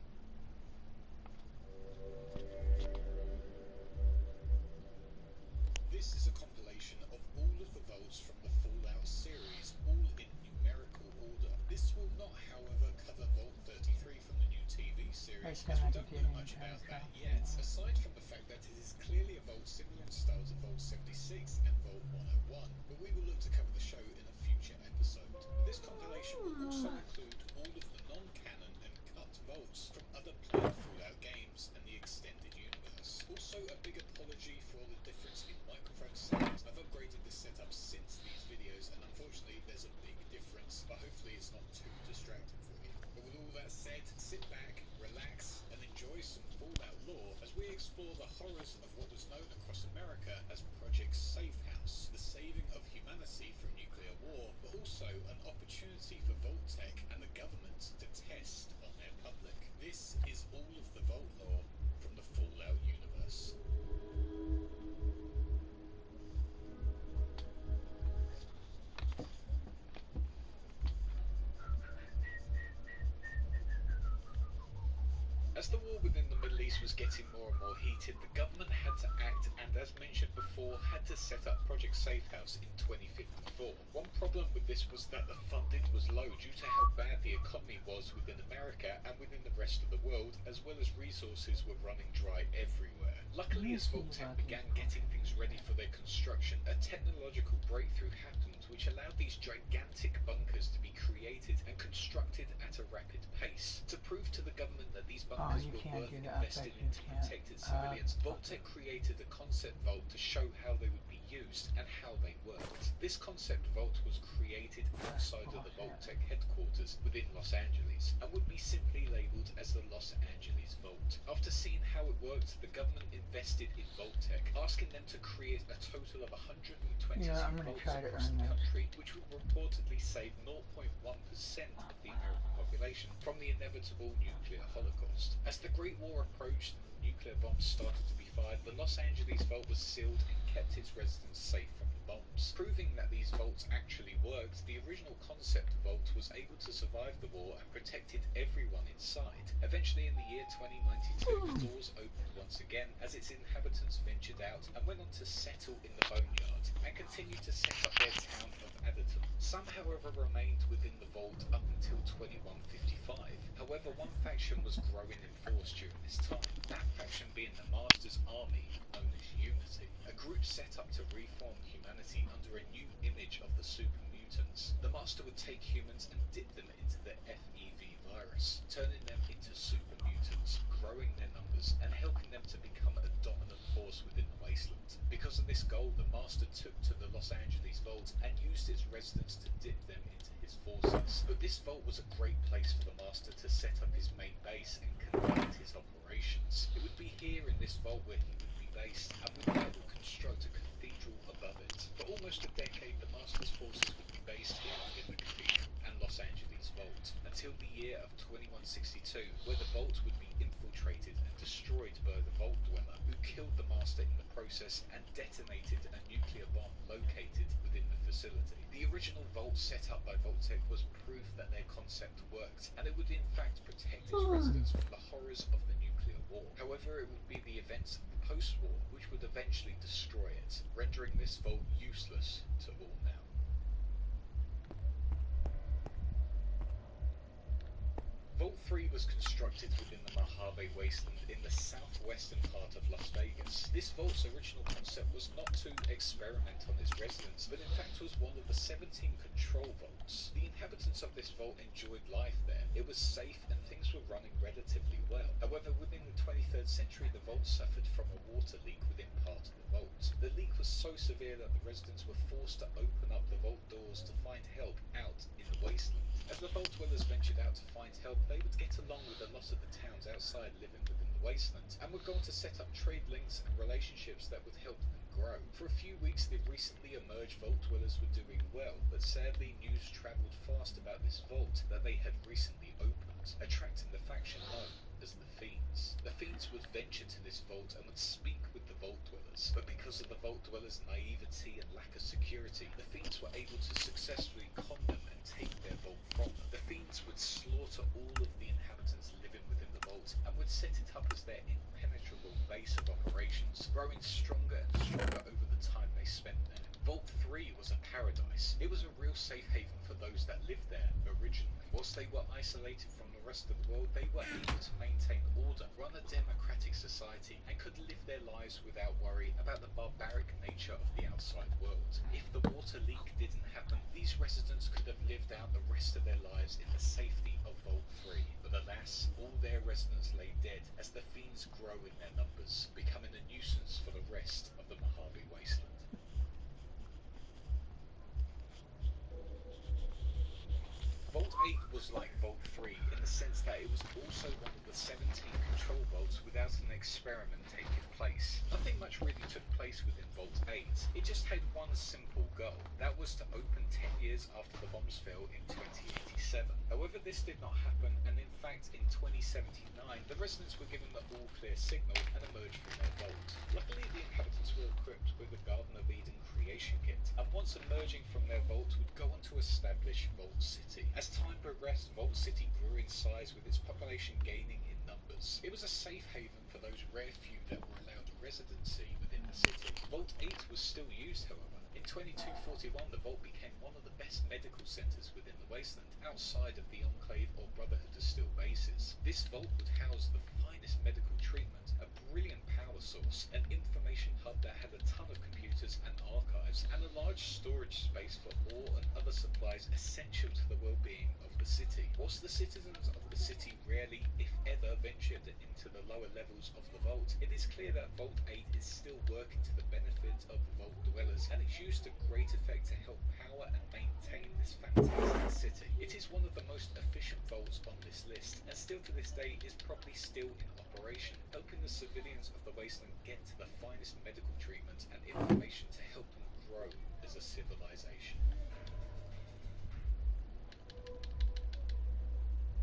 this is a compilation of all of the Vaults from the Fallout series, all in numerical order. This will not, however, cover Vault 33 from the new TV series, as we don't know much about that yet, aside from the fact that it is clearly a Vault similar in style to Vault 76 and Vault 101, but we will look to cover the show in a future episode. This compilation will also include all of the non-canon and cut Vaults from other planned Fallout games and the extended universe. Also, a big apology for all the difference in microphone sounds. I've upgraded this setup since these videos, and unfortunately there's a big difference, but hopefully it's not too distracting for you. But with all that said, sit back, relax, and enjoy some Fallout lore as we explore the horrors of what was known across America as Project Safe House, the saving of humanity from nuclear war, but also an opportunity for Vault-Tec and the government to test on their public. This is all of the Vault lore from the Fallout universe. As the war within the Middle East was getting more and more heated, the government had to act and, as mentioned before, had to set up Project Safe House in 2054. One problem with this was that the funding was low due to how bad the economy was within America and within the rest of the world, as well as resources were running dry everywhere. Luckily, as Vault-Tec began getting things ready for their construction, a technological breakthrough happened which allowed these gigantic bunkers to be created and constructed at a rapid pace. To prove to the government that these bunkers were worth investing in to protect its civilians, Vault-Tec created a concept vault to show how they would be used and how they worked. This concept vault was created outside of the Vault-Tec headquarters within Los Angeles and would be simply labelled as the Los Angeles Vault. After seeing how it worked, the government invested in Vault-Tec, asking them to create a total of 120 vaults across the country, which would reportedly save 0.1% of the American population from the inevitable nuclear holocaust. As the Great War approached and nuclear bombs started to be fired, the Los Angeles Vault was sealed and kept its residents safe from the bombs. Proving that these vaults actually worked, the original concept vault was able to survive the war and protected everyone inside. Eventually, in the year 2092, the doors opened once again as its inhabitants ventured out and went on to settle in the Boneyard and continued to set up their town of Atherton. Some, however, remained within the vault up until 2155. However, one faction was growing in force during this time, that faction being the Master's Army, known as Unity, a group set up to reform humanity under a new image of the super mutants. mutants. The Master would take humans and dip them into the FEV virus, turning them into super mutants, growing their numbers and helping them to become a dominant force within the wasteland. Because of this goal, the Master took to the Los Angeles Vault and used its residents to dip them into his forces. But this vault was a great place for the Master to set up his main base and conduct his operations. It would be here in this vault where he would be based, and would be able to construct a cathedral above it. For almost a decade, the Master's forces would be based here in the cathedral and Los Angeles Vault, until the year of 2162, where the vault would be infiltrated and destroyed by the Vault Dweller, who killed the Master in the process and detonated a nuclear bomb located within the facility. The original vault set up by Vault-Tec was proof that their concept worked, and it would in fact protect its residents from the horrors of the nuclear war. However, it would be the events of the post-war which would eventually destroy it, rendering this vault useless to all now. Vault 3 was constructed within the Mojave Wasteland in the southwestern part of Las Vegas. This vault's original concept was not to experiment on its residents, but in fact was one of the 17 control vaults. The inhabitants of this vault enjoyed life there. It was safe and things were running relatively well. However, within the 23rd century, the vault suffered from a water leak within part of the vault. The leak was so severe that the residents were forced to open up the vault doors to find help out in the wasteland. As the Vault Dwellers ventured out to find help, they would get along with a lot of the towns outside living within the wasteland, and would go on to set up trade links and relationships that would help them grow. For a few weeks, the recently emerged Vault Dwellers were doing well, but sadly news travelled fast about this vault that they had recently opened, attracting the faction known as the Fiends. The Fiends would venture to this vault and would speak with the Vault Dwellers, but because of the Vault Dwellers' naivety and lack of security, the Fiends were able to successfully con them and take their vault from them. The Fiends would slaughter all of the inhabitants living within the vault and would set it up as their impenetrable base of operations, growing stronger and stronger over the time they spent there. Vault 3 was a paradise. It was a real safe haven for those that lived there originally. Whilst they were isolated from the rest of the world, they were able to maintain order, run a democratic society, and could live their lives without worry about the barbaric nature of the outside world. If the water leak didn't happen, these residents could have lived out the rest of their lives in the safety of Vault 3. But alas, all their residents lay dead as the Fiends grow in their numbers, becoming a nuisance for the rest of the Mojave Wasteland. Vault 8 was like Vault 3 in the sense that it was also one of the 17 control vaults without an experiment taking place. Nothing much really took place within Vault 8. It just had one simple goal. That was to open 10 years after the bombs fell in 2087. However, this did not happen, and in fact in 2079 the residents were given the all-clear signal and emerged from their vault. Luckily, the inhabitants were equipped with the Garden of Eden creation kit, and once emerging from their vault would go on to establish Vault City. As time progressed, Vault City grew in size with its population gaining in numbers. It was a safe haven for those rare few that were allowed residency within the city. Vault 8 was still used, however. In 2241, the vault became one of the best medical centres within the wasteland, outside of the Enclave or Brotherhood of Steel bases. This vault would house the finest medical treatment, a brilliant power source, an information hub that had a ton of computers and archives, and a large storage space for ore and other supplies essential to the well-being of the city. Whilst the citizens of the city rarely, if ever, ventured into the lower levels of the vault, it is clear that Vault 8 is still working to the benefit of the Vault Dwellers, and it's used to great effect to help power and maintain this fantastic city. It is one of the most efficient vaults on this list, and still to this day is probably still in operation, helping the civilians of the wasteland get to the finest medical treatment and information to help them grow as a civilization.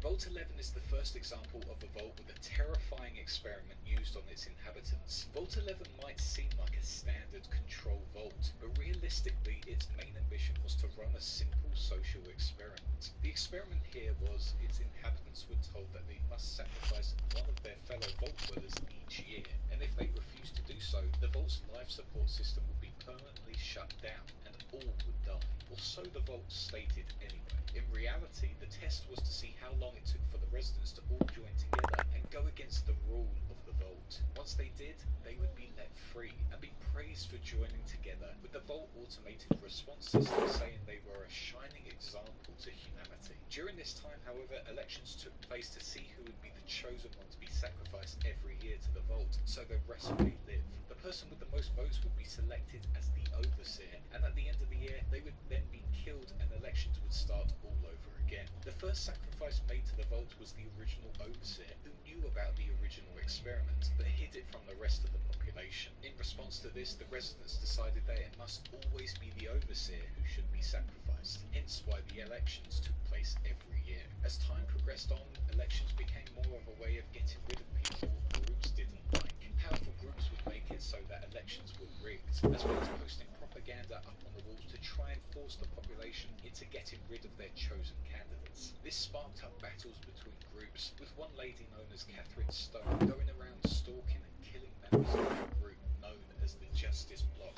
Vault 11 is the first example of a vault with a terrifying experiment used on its inhabitants. Vault 11 might seem like a standard control vault, but realistically its main ambition was to run a simple social experiment. The experiment here was its inhabitants were told that they must sacrifice one of their fellow Vault Dwellers each year, and if they refused to do so, the vault's life support system would be permanently shut down, and all would die, or so the Vault stated anyway. In reality, the test was to see how long it took for the residents to all join together and go against the rule of the Vault. Once they did, they would be let free and be praised for joining together, with the Vault automated response system saying they were a shining example to humanity. During this time, however, elections took place to see who would be the chosen one to be sacrificed every year to the Vault, so the rest may live. The person with the most votes would be selected as the Overseer, and at the end of the year, they would then be killed and elections would start all over again. The first sacrifice made to the Vault was the original Overseer, who knew about the original experiment, but hid it from the rest of the population. In response to this, the residents decided that it must always be the Overseer who should be sacrificed, hence why the elections took place every year. As time progressed on, elections became more of a way of getting rid of people groups didn't like. Powerful groups would make it so that elections were rigged, as well as posting propaganda up on the walls to try and force the population into getting rid of their chosen candidates. This sparked up battles between groups, with one lady known as Catherine Stone going around stalking and killing members of her group known as the Justice Bloc.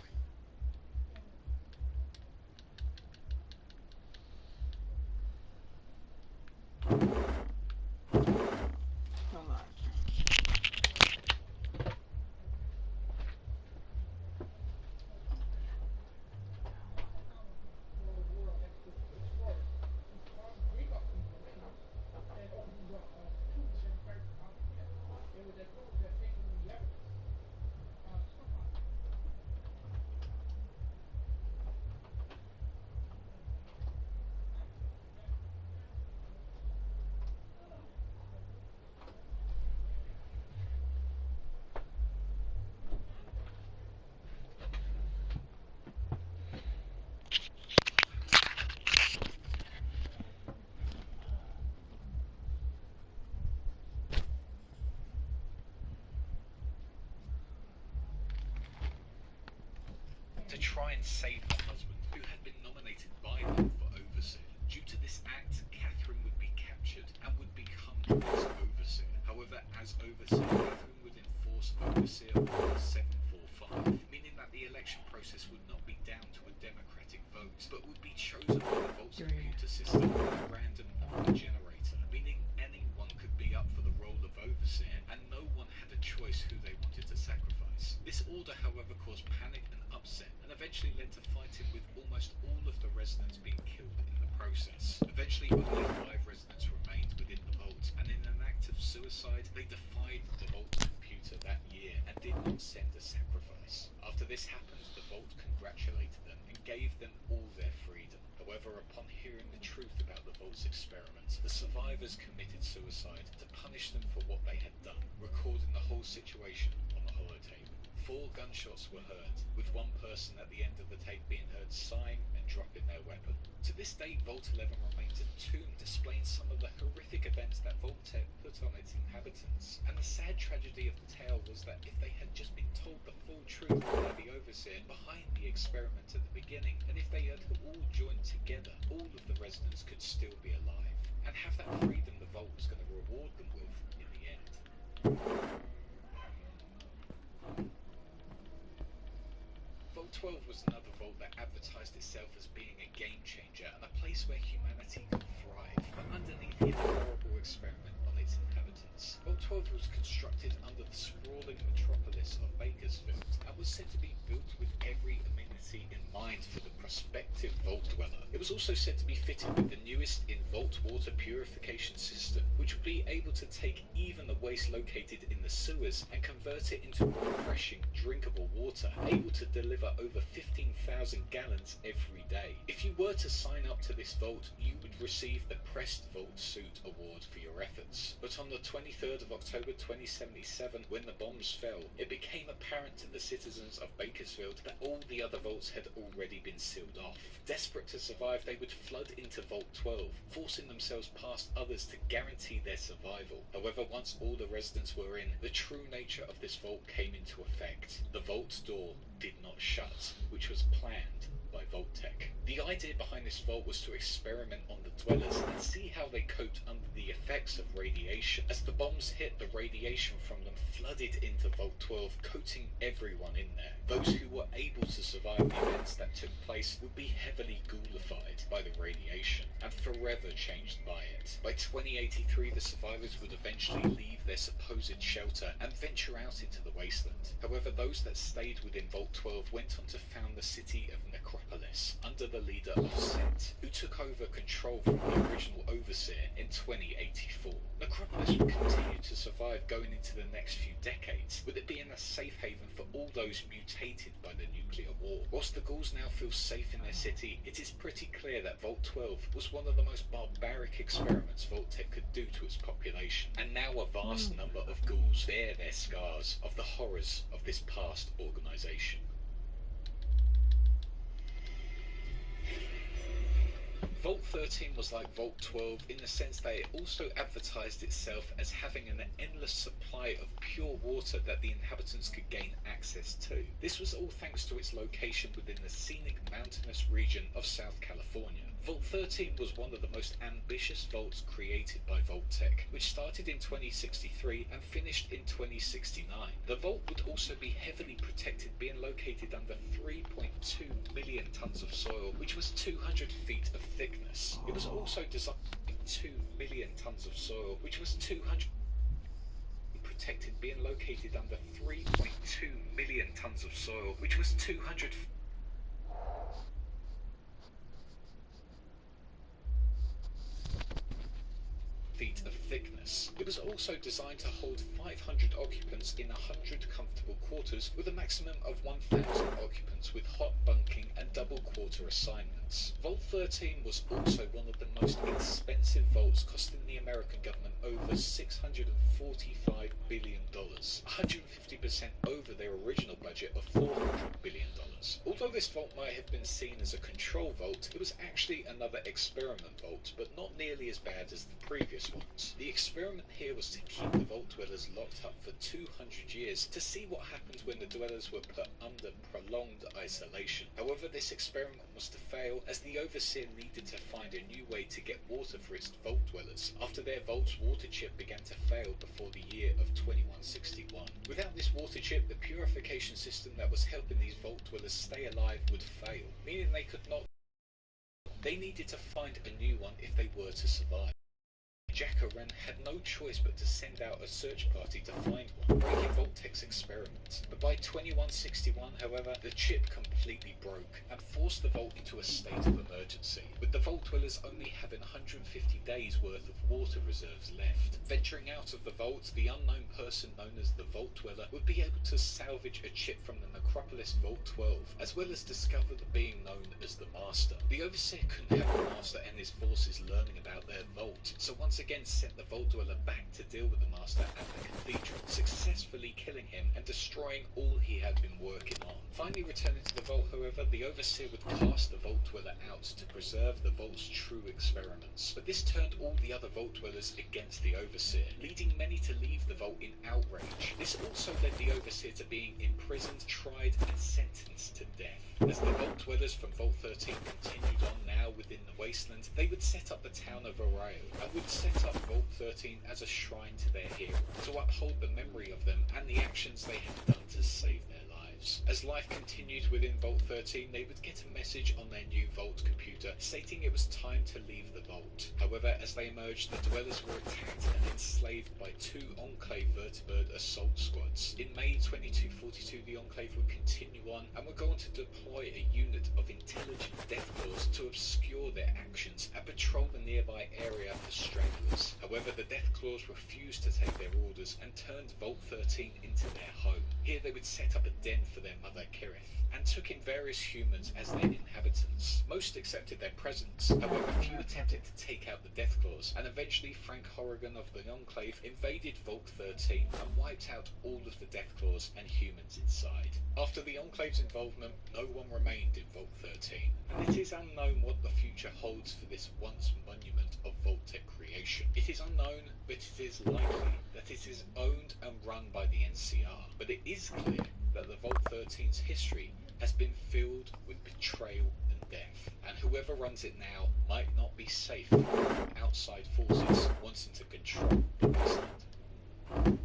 To try and save her husband, who had been nominated by them for Overseer. Due to this act, Catherine would be captured and would become the next Overseer. However, as Overseer, Catherine would enforce Overseer Order 745, meaning that the election process would not be down to a democratic vote, but would be chosen by the Vault's computer system with a random number generator, meaning anyone could be up for the role of Overseer, and no one had a choice who they wanted to sacrifice. This order, however, caused panic and upset, and eventually led to fighting with almost all of the residents being killed in the process. Eventually, only 5 residents remained within the Vault, and in an act of suicide, they defied the Vault's computer that year and did not send a sacrifice. After this happened, the Vault congratulated them and gave them all their freedom. However, upon hearing the truth about the Vault's experiment, the survivors committed suicide to punish them for what they had done, recording the whole situation on the holotable. 4 gunshots were heard, with one person at the end of the tape being heard sighing and dropping their weapon. To this day, Vault 11 remains a tomb displaying some of the horrific events that Vault-Tec put on its inhabitants. And the sad tragedy of the tale was that if they had just been told the full truth by the Overseer behind the experiment at the beginning, and if they had all joined together, all of the residents could still be alive, and have that freedom the Vault was going to reward them with in the end. Vault 12 was another vault that advertised itself as being a game changer and a place where humanity could thrive, but underneath the horrible experiment on its inhabitants. Vault 12 was constructed under the sprawling metropolis of Bakersfield and was said to be built with every amenity in mind for the prospective vault dweller. It was also said to be fitted with the newest in-vault water purification system, which would be able to take even the waste located in the sewers and convert it into refreshing, drinkable water, able to deliver over 15,000 gallons every day. If you were to sign up to this vault, you would receive the Pressed Vault Suit Award for your efforts. But on the 23rd of October 2077, when the bombs fell, it became apparent to the citizens of Bakersfield that all the other vaults had already been sealed off. Desperate to survive, they would flood into Vault 12, forcing themselves past others to guarantee their survival. However, once all the residents were in, the true nature of this vault came into effect. The vault's door did not shut, which was planned by Vault-Tec. The idea behind this vault was to experiment on the dwellers and see how they coped under the effects of radiation. As the bombs hit, the radiation from them flooded into Vault 12, coating everyone in there. Those who were able to survive the events that took place would be heavily ghoulified by the radiation and forever changed by it. By 2083, the survivors would eventually leave their supposed shelter and venture out into the wasteland. However, those that stayed within Vault 12 went on to found the city of Necropolis under the leader of Set, who took over control from the original Overseer in 2084. Necropolis would continue to survive going into the next few decades, with it being a safe haven for all those mutated by the nuclear war. Whilst the ghouls now feel safe in their city, it is pretty clear that Vault 12 was one of the most barbaric experiments Vault-Tec could do to its population, and now a vast number of ghouls bear their scars of the horrors of this past organisation. Vault 13 was like Vault 12 in the sense that it also advertised itself as having an endless supply of pure water that the inhabitants could gain access to. This was all thanks to its location within the scenic mountainous region of South California. Vault 13 was one of the most ambitious vaults created by Vault-Tec, which started in 2063 and finished in 2069. The vault would also be heavily protected, being located under 3.2 million tons of soil, which was 200 feet of thickness. It was also designed 2 million tons of soil, which was 200 protected, being located under 3.2 million tons of soil, which was 200 feet of thickness. It was also designed to hold 500 occupants in 100 comfortable quarters, with a maximum of 1,000 occupants with hot bunking and double quarter assignments. Vault 13 was also one of the most expensive vaults, costing the American government over $645 billion, 150% over their original budget of $400 billion. Although this vault might have been seen as a control vault, it was actually another experiment vault, but not nearly as bad as the previous ones. The experiment here was to keep the vault dwellers locked up for 200 years to see what happened when the dwellers were put under prolonged isolation. However, this experiment was to fail, as the Overseer needed to find a new way to get water for its vault dwellers after their vault's water chip began to fail before the year of 2161. Without this water chip, the purification system that was helping these vault dwellers stay alive would fail, meaning they could not. They needed to find a new one if they were to survive. Jack O'Ren had no choice but to send out a search party to find one, breaking Vault-Tec's experiment. But by 2161, however, the chip completely broke and forced the vault into a state of emergency, with the vault dwellers only having 150 days worth of water reserves left. Venturing out of the vault, the unknown person known as the Vault Dweller would be able to salvage a chip from the Necropolis Vault 12, as well as discover the being known as the Master. The Overseer couldn't have the Master and his forces learning about their vault, so once again sent the Vault Dweller back to deal with the Master at the Cathedral, successfully killing him and destroying all he had been working on. Finally returning to the vault, however, the Overseer would cast the Vault Dweller out to preserve the vault's true experiments. But this turned all the other Vault Dwellers against the Overseer, leading many to leave the vault in outrage. This also led the Overseer to being imprisoned, tried and sentenced to death. As the Vault Dwellers from Vault 13 continued on now within the wasteland, they would set up the town of Arroyo and would set up Vault 13 as a shrine to their hero, to uphold the memory of them and the actions they had done to save their lives. As life continued within Vault 13, they would get a message on their new Vault computer stating it was time to leave the vault. However, as they emerged, the dwellers were attacked and enslaved by 2 Enclave Vertibird assault squads. In May 2242, the Enclave would continue on and would go on to deploy a unit of intelligent Deathclaws to obscure their actions and patrol the nearby area for stragglers. However, the Deathclaws refused to take their orders and turned Vault 13 into their home. Here they would set up a den for their mother Kirith, and took in various humans as their inhabitants. Most accepted their presence, however few attempted to take out the Deathclaws, and eventually Frank Horrigan of the Enclave invaded Vault 13 and wiped out all of the Deathclaws and humans inside. After the Enclave's involvement, no one remained in Vault 13, and it is unknown what the future holds for this once monument of Vault-Tec creation. It is unknown, but it is likely that it is owned and run by the NCR, but it is clear that the Vault 13's history has been filled with betrayal and death, and whoever runs it now might not be safe from outside forces wanting to control the wasteland.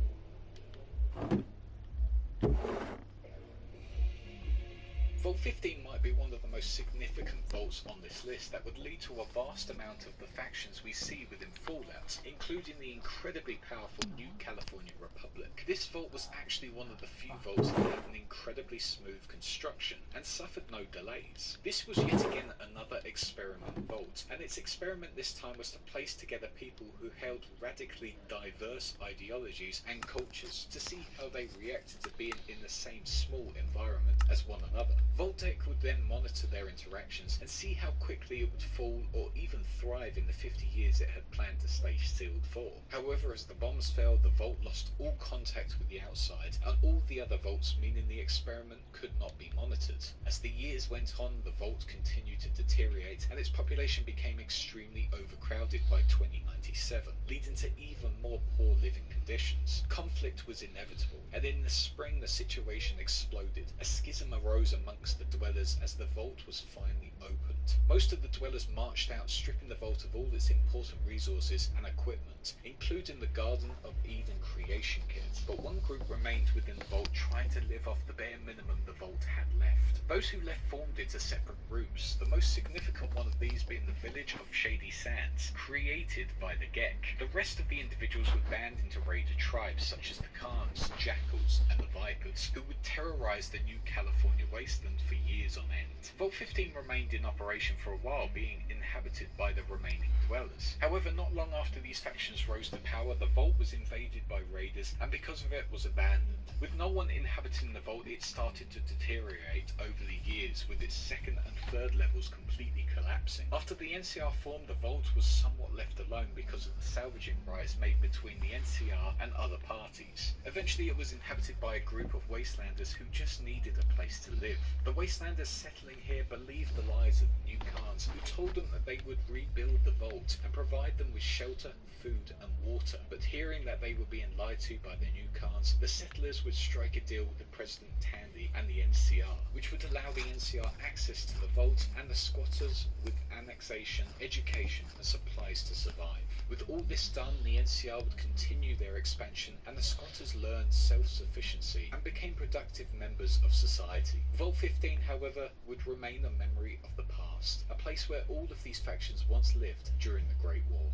Vault 15 might be one of the most significant vaults on this list that would lead to a vast amount of the factions we see within Fallout, including the incredibly powerful New California Republic. This vault was actually one of the few vaults that had an incredibly smooth construction and suffered no delays. This was yet again another experiment vault, and its experiment this time was to place together people who held radically diverse ideologies and cultures to see how they reacted to being in the same small environment as one another. Vault-Tec would then monitor their interactions and see how quickly it would fall or even thrive in the 50 years it had planned to stay sealed for. However, as the bombs fell, the vault lost all contact with the outside and all the other vaults, meaning the experiment could not be monitored. As the years went on, the vault continued to deteriorate and its population became extremely overcrowded by 2097, leading to even more poor living conditions. Conflict was inevitable, and in the spring the situation exploded. A schism arose amongst the dwellers as the vault was finally opened. Most of the dwellers marched out, stripping the vault of all its important resources and equipment, including the Garden of Eden creation kit. But one group remained within the vault, trying to live off the bare minimum the vault had left. Those who left formed into separate groups, the most significant one of these being the village of Shady Sands, created by the Gek. The rest of the individuals were banned into raider tribes such as the Khans, Jackals, and the Vipers, who would terrorize the New California wasteland for years on end. Vault 15 remained in operation for a while, being inhabited by the remaining dwellers. However, not long after these factions rose to power, the vault was invaded by raiders and because of it was abandoned. With no one inhabiting the vault, it started to deteriorate over the years, with its second and third levels completely collapsing. After the NCR formed, the vault was somewhat left alone because of the salvaging riots made between the NCR and other parties. Eventually it was inhabited by a group of wastelanders who just needed a place to live. The wastelanders settling here believed the lies of the New Khans, who told them that they would rebuild the vault and provide them with shelter, food and water. But hearing that they were being lied to by the New Khans, the settlers would strike a deal with the President Tandy and the NCR, which would allow the NCR access to the vault and the squatters with annexation, education and supplies to survive. With all this done, the NCR would continue their expansion and the squatters learned self-sufficiency and became productive members of society. Vault 15, however, would remain a memory of the past, a place where all of these factions once lived during the Great War.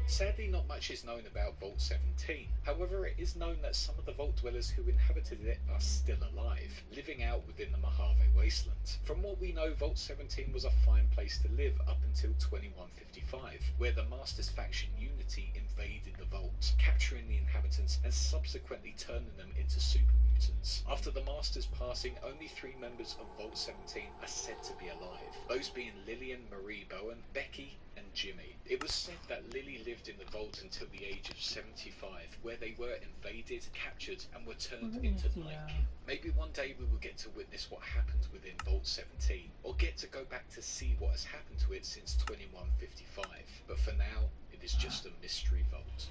Sadly, not much is known about Vault 17. However, it is known that some of the Vault dwellers who inhabited it are still alive, living out within the Mojave Wasteland. From what we know, Vault 17 was a fine place to live up until 2155, where the Masters faction Unity invaded the Vault, capturing the inhabitants and subsequently turning them into super mutants. After the Masters' passing, only 3 members of Vault 17 are said to be alive, those being Lillian Marie Bowen, Becky, and Jimmy. It was said that Lily lived in the vault until the age of 75, where they were invaded, captured, and were turned into Blake. Maybe one day we will get to witness what happened within Vault 17, or get to go back to see what has happened to it since 2155. But for now, it is just a mystery vault.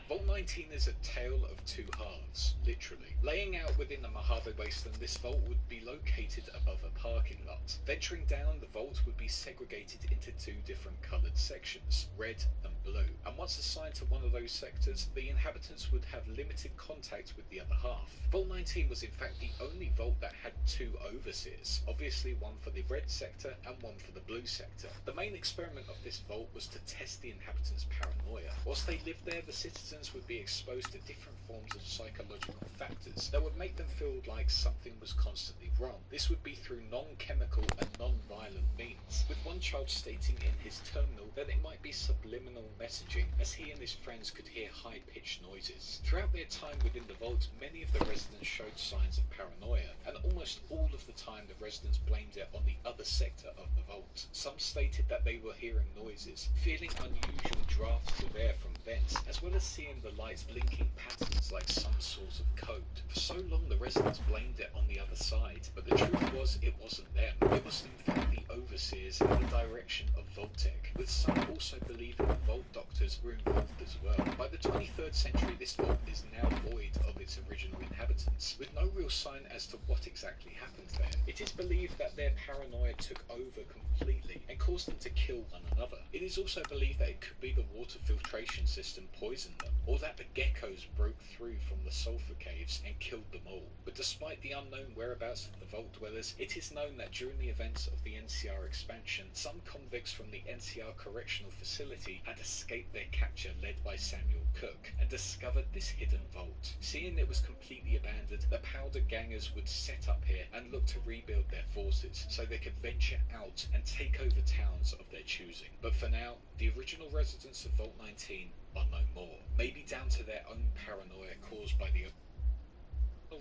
Vault 19 is a tale of two halves, literally. Laying out within the Mojave Wasteland, this vault would be located above a parking lot. Venturing down, the vault would be segregated into 2 different coloured sections, red and blue. And once assigned to one of those sectors, the inhabitants would have limited contact with the other half. Vault 19 was in fact the only vault that had 2 overseers, obviously one for the red sector and one for the blue sector. The main experiment of this vault was to test the inhabitants' paranoia. Whilst they lived there, the citizens would be exposed to different forms of psychological factors that would make them feel like something was constantly wrong. This would be through non-chemical and non-violent means, with one child stating in his terminal that it might be subliminal messaging, as he and his friends could hear high-pitched noises. Throughout their time within the vault, many of the residents showed signs of paranoia, and almost all of the time the residents blamed it on the other sector of the vault. Some stated that they were hearing noises, feeling unusual drafts of air from vents, as well as seeing the lights blinking patterns like some sort of code. For so long the residents blamed it on the other side, but the truth was it wasn't them. It was in fact the overseers in the direction of Vault-Tec, with some also believing the Vault Doctors were involved as well. By the 23rd century, this vault is now void of its original inhabitants, with no real sign as to what exactly happened there. It is believed that their paranoia took over completely and caused them to kill one another. It is also believed that it could be the water filtration system poisoned them, or that the geckos broke through from the sulfur caves and killed them all. But despite the unknown whereabouts of the Vault Dwellers, it is known that during the events of the NCR expansion, some convicts from the NCR Correctional Facility had escaped their capture led by Samuel Cook and discovered this hidden vault. Seeing it was completely abandoned, the Powder Gangers would set up here and look to rebuild their forces so they could venture out and take over towns of their choosing. But for now, the original residents of Vault 19 are no more, maybe down to their own paranoia caused by the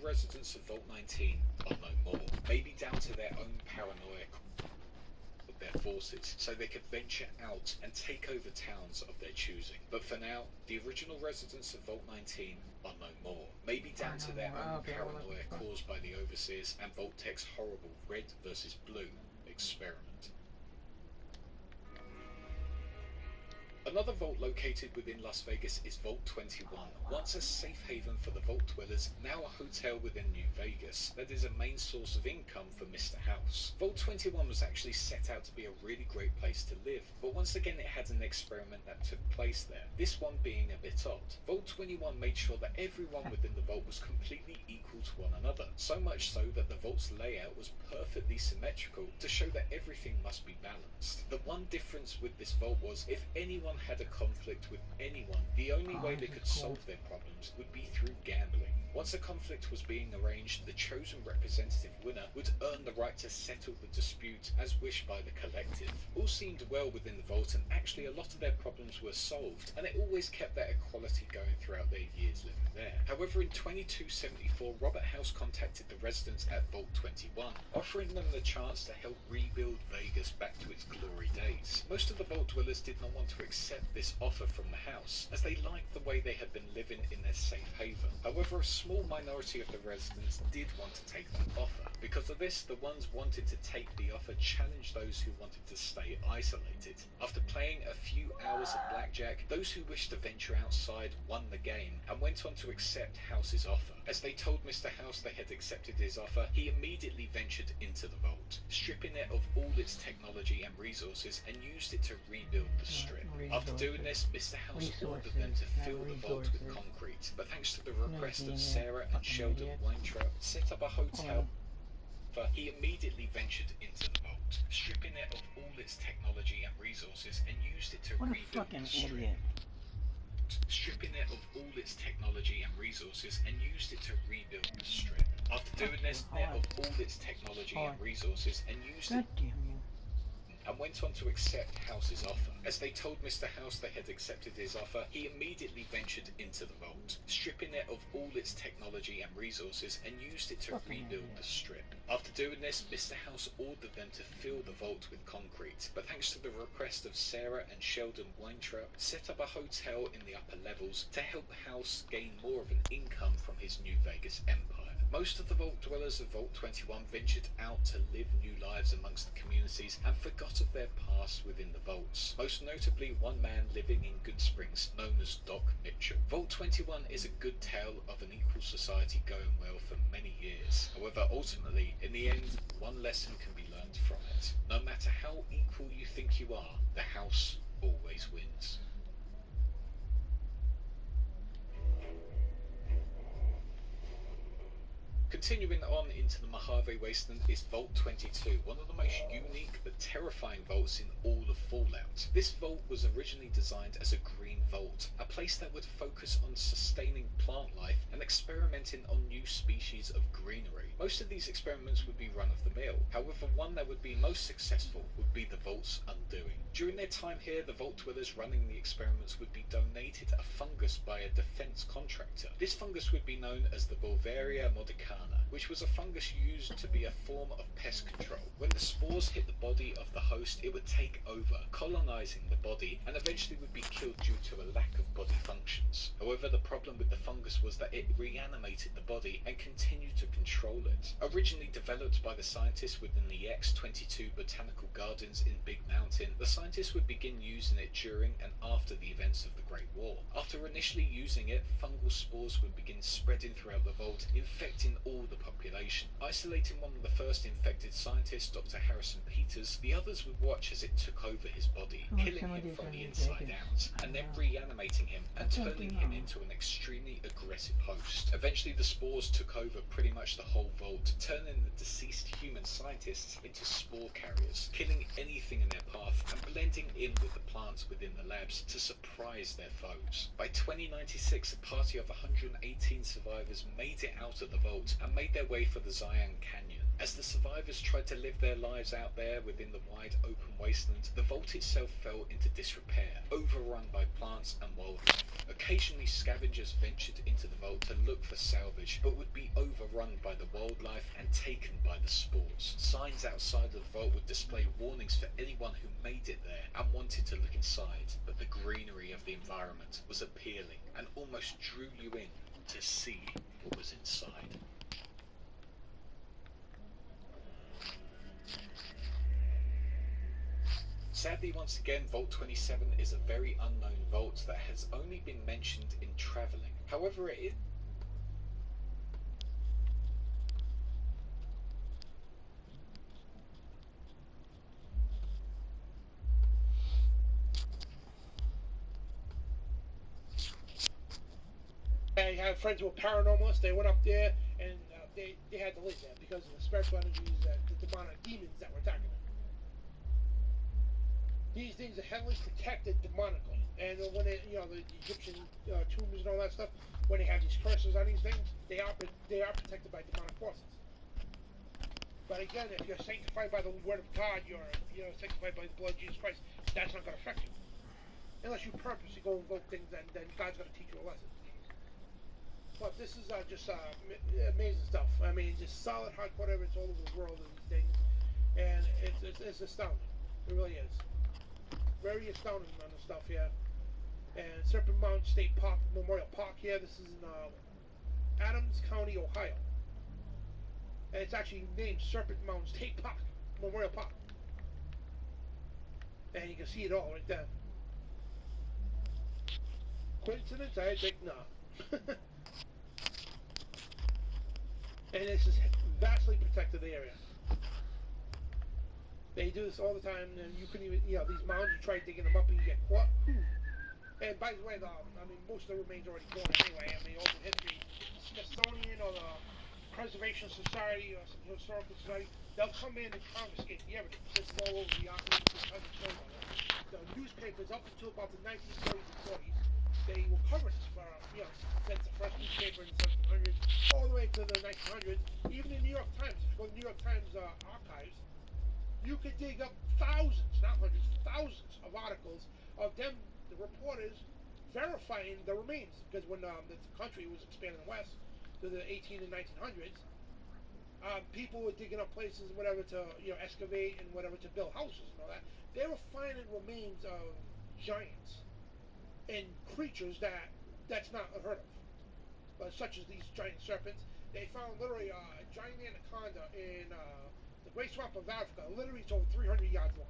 residents of Vault 19 are no more, maybe down to their own paranoia of their forces, so they could venture out and take over towns of their choosing. But for now, the original residents of Vault 19 are no more, maybe down to their own paranoia caused by the Overseers and Vault-Tec's horrible red versus blue experiment. Another vault located within Las Vegas is Vault 21, once a safe haven for the Vault Dwellers, now a hotel within New Vegas that is a main source of income for Mr. House. Vault 21 was actually set out to be a really great place to live, but once again it had an experiment that took place there, this one being a bit odd. Vault 21 made sure that everyone within the vault was completely equal to one another, so much so that the vault's layout was perfectly symmetrical to show that everything must be balanced. The one difference with this vault was if anyone had a conflict with anyone, the only way they could solve their problems would be through gambling. Once a conflict was being arranged, the chosen representative winner would earn the right to settle the dispute as wished by the collective. All seemed well within the vault, and actually a lot of their problems were solved, and it always kept that equality going throughout their years living there. However, in 2274, Robert House contacted the residents at Vault 21, offering them the chance to help rebuild Vegas back to its glory days. Most of the Vault Dwellers did not want to accept this offer from the house, as they liked the way they had been living in their safe haven. However, a small minority of the residents did want to take that offer. Because of this, the ones wanting to take the offer challenged those who wanted to stay isolated. After playing a few hours of blackjack, those who wished to venture outside won the game and went on to accept House's offer. As they told Mr. House they had accepted his offer, he immediately ventured into the vault, stripping it of all its technology and resources and used it to rebuild the strip. After doing this, Mr. House ordered them to fill the vault with concrete, but thanks to the request of Sarah and Sheldon Weintraub, set up a hotel. He immediately ventured into the vault, stripping it of all its technology and resources and used it to rebuild the strip. Stripping it of all its technology and resources and used it to rebuild the strip. After doing this, net of all its technology and resources and used it and went on to accept House's offer. As they told Mr. House they had accepted his offer, he immediately ventured into the vault, stripping it of all its technology and resources and used it to rebuild the strip. After doing this, Mr. House ordered them to fill the vault with concrete, but thanks to the request of Sarah and Sheldon Weintraub, set up a hotel in the upper levels to help House gain more of an income from his New Vegas empire. Most of the Vault Dwellers of Vault 21 ventured out to live new lives amongst the communities and forgot of their past within the vaults. Most notably, one man living in Good Springs, known as Doc Mitchell. Vault 21 is a good tale of an equal society going well for many years. However, ultimately, in the end, one lesson can be learned from it. No matter how equal you think you are, the house always wins. Continuing on into the Mojave Wasteland is Vault 22, one of the most unique but terrifying vaults in all of Fallout. This vault was originally designed as a green vault, a place that would focus on sustaining plant life and experimenting on new species of greenery. Most of these experiments would be run-of-the-mill, however one that would be most successful would be the vault's undoing. During their time here, the Vault Dwellers running the experiments would be donated a fungus by a defense contractor. This fungus would be known as the Beauveria modicana, which was a fungus used to be a form of pest control. When the spores hit the body of the host, it would take over, colonizing the body, and eventually would be killed due to a lack of body functions. However, the problem with the fungus was that it reanimated the body and continued to control it. Originally developed by the scientists within the X-22 Botanical Gardens in Big Mountain, the scientists would begin using it during and after the events of the Great War. After initially using it, fungal spores would begin spreading throughout the vault, infecting all the population. Isolating one of the first infected scientists, Dr. Harrison Peters, the others would watch as it took over his body, killing him from the inside out, and then reanimating him and turning him into an extremely aggressive host. Eventually the spores took over pretty much the whole vault, turning the deceased human scientists into spore carriers, killing anything in their path and blending in with the plants within the labs to surprise their foes. By 2096, a party of 118 survivors made it out of the vault and made their way for the Zion Canyon. As the survivors tried to live their lives out there within the wide open wasteland, the vault itself fell into disrepair, overrun by plants and wildlife. Occasionally scavengers ventured into the vault to look for salvage, but would be overrun by the wildlife and taken by the spores. Signs outside of the vault would display warnings for anyone who made it there and wanted to look inside, but the greenery of the environment was appealing and almost drew you in to see what was inside. Sadly, once again, Vault 27 is a very unknown vault that has only been mentioned in travelling. However, it is... I have friends who were paranormalists. They went up there and they had to live there because of the spiritual energies, the demonic demons that were attacking them. These things are heavily protected demonically, and when they, the Egyptian tombs and all that stuff, when they have these curses on these things, they are protected by demonic forces. But again, if you're sanctified by the word of God, you're sanctified by the blood of Jesus Christ, that's not going to affect you, unless you purposely go invoke things, and then God's going to teach you a lesson. But this is just amazing stuff. I mean, just solid hardcore evidence all over the world of these things, and it's astounding. It really is. Very astounding on the stuff here. And Serpent Mountain State Park, Memorial Park here. This is in Adams County, Ohio. And it's actually named Serpent Mountain State Park, Memorial Park. And you can see it all right there. Coincidence? I think not. And this is vastly protected area. They do this all the time, and you can even, these mounds, you try digging them up and you get caught. And by the way, most of the remains are already gone anyway. I mean, all the history, Smithsonian or the Preservation Society or some historical society, they'll come in and confiscate the evidence. This is all over the archives. The newspapers up until about the 1930s and 40s, they were covering this for, since the first newspaper in the 1700s, all the way to the 1900s. Even the New York Times, if you go to the New York Times archives, you could dig up thousands, not hundreds, thousands of articles of them, the reporters, verifying the remains. Because when the country was expanding west to the 18 and 1900s, people were digging up places and whatever to, excavate and whatever to build houses and all that. They were finding remains of giants and creatures that's not unheard of, such as these giant serpents. They found literally a giant anaconda in the Great Swamp of Africa. Literally, it's over 300 yards long.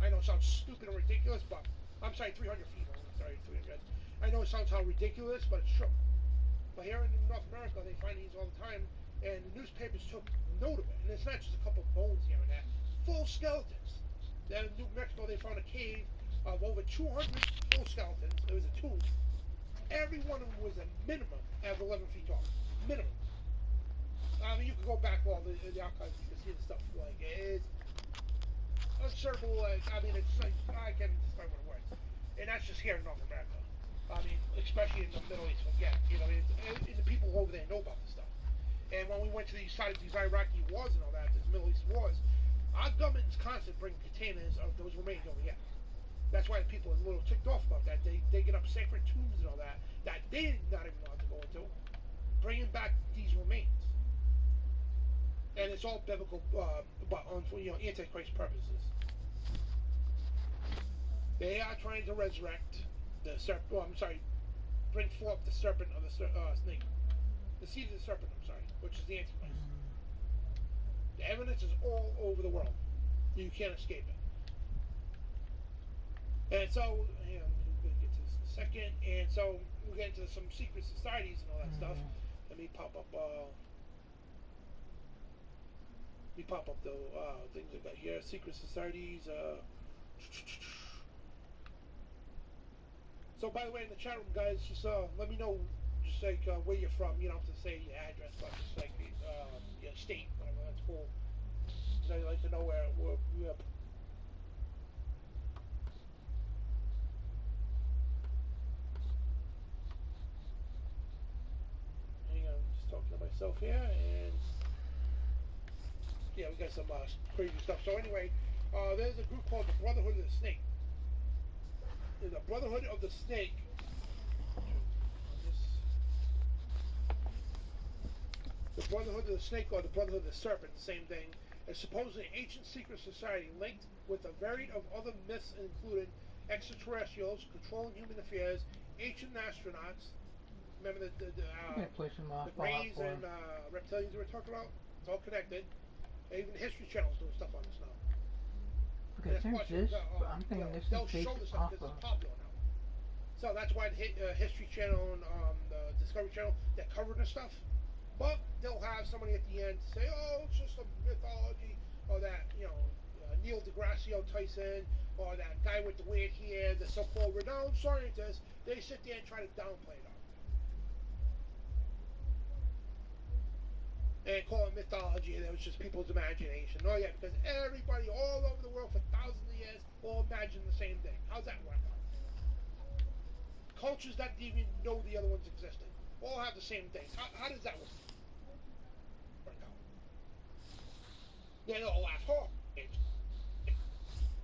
I know it sounds stupid and ridiculous, but I'm sorry, 300 feet long. Sorry, 300 yards. I know it sounds ridiculous, but it's true. But here in North America, they find these all the time, and the newspapers took note of it. And it's not just a couple of bones here and there, full skeletons. Then in New Mexico, they found a cave of over 200 full skeletons. There was a tomb. Every one of them was a minimum of 11 feet tall. Minimum. I mean, you can go back all the archives, you can see the stuff. Like, it's unsearchable. It's like, I can't describe what it was. And that's just here in North America. I mean, especially in the Middle East. Forget, the people over there know about this stuff. And when we went to these Iraqi wars and all that, these Middle East wars, our government is constantly bringing containers of those remains over here. That's why the people are a little ticked off about that. They get up sacred tombs and all that they did not even want to go into, bringing back these remains. it's all biblical, but on Antichrist purposes. They are trying to resurrect the serpent. Oh, I'm sorry, bring forth the serpent of the snake, the seed of the serpent. I'm sorry, which is the Antichrist. The evidence is all over the world. You can't escape it. And so, I'm going to get to this in a second. And so, we'll get into some secret societies and all that stuff. Let me pop up. The things I got here. Secret societies. So, by the way, in the chat room, guys, just let me know, just like where you're from. You don't have to say your address, but just like your state, whatever. That's cool. Because I'd like to know where you're. Hang on, I'm just talking to myself here, and yeah, we got some crazy stuff. So anyway, there's a group called the Brotherhood of the Snake. In the Brotherhood of the Snake. The Brotherhood of the Snake or the Brotherhood of the Serpent, same thing, is supposedly an ancient secret society linked with a variety of other myths, including extraterrestrials controlling human affairs, ancient astronauts. Remember the Greys and reptilians we were talking about? It's all connected. And even History Channel's doing stuff on this now. Okay, since this, I'm thinking this is based off of. Popular now. So that's why the History Channel and the Discovery Channel, they're covering this stuff. But they'll have somebody at the end say, oh, it's just a mythology, or that, Neil deGrasse Tyson, or that guy with the weird hair, the so-called renowned scientists, they sit there and try to downplay it. And call it mythology, and it was just people's imagination. Oh yeah, because everybody all over the world for thousands of years all imagine the same thing. How's that work out? Cultures that didn't even know the other ones existed all have the same thing. How does that work out? They'll laugh. Oh,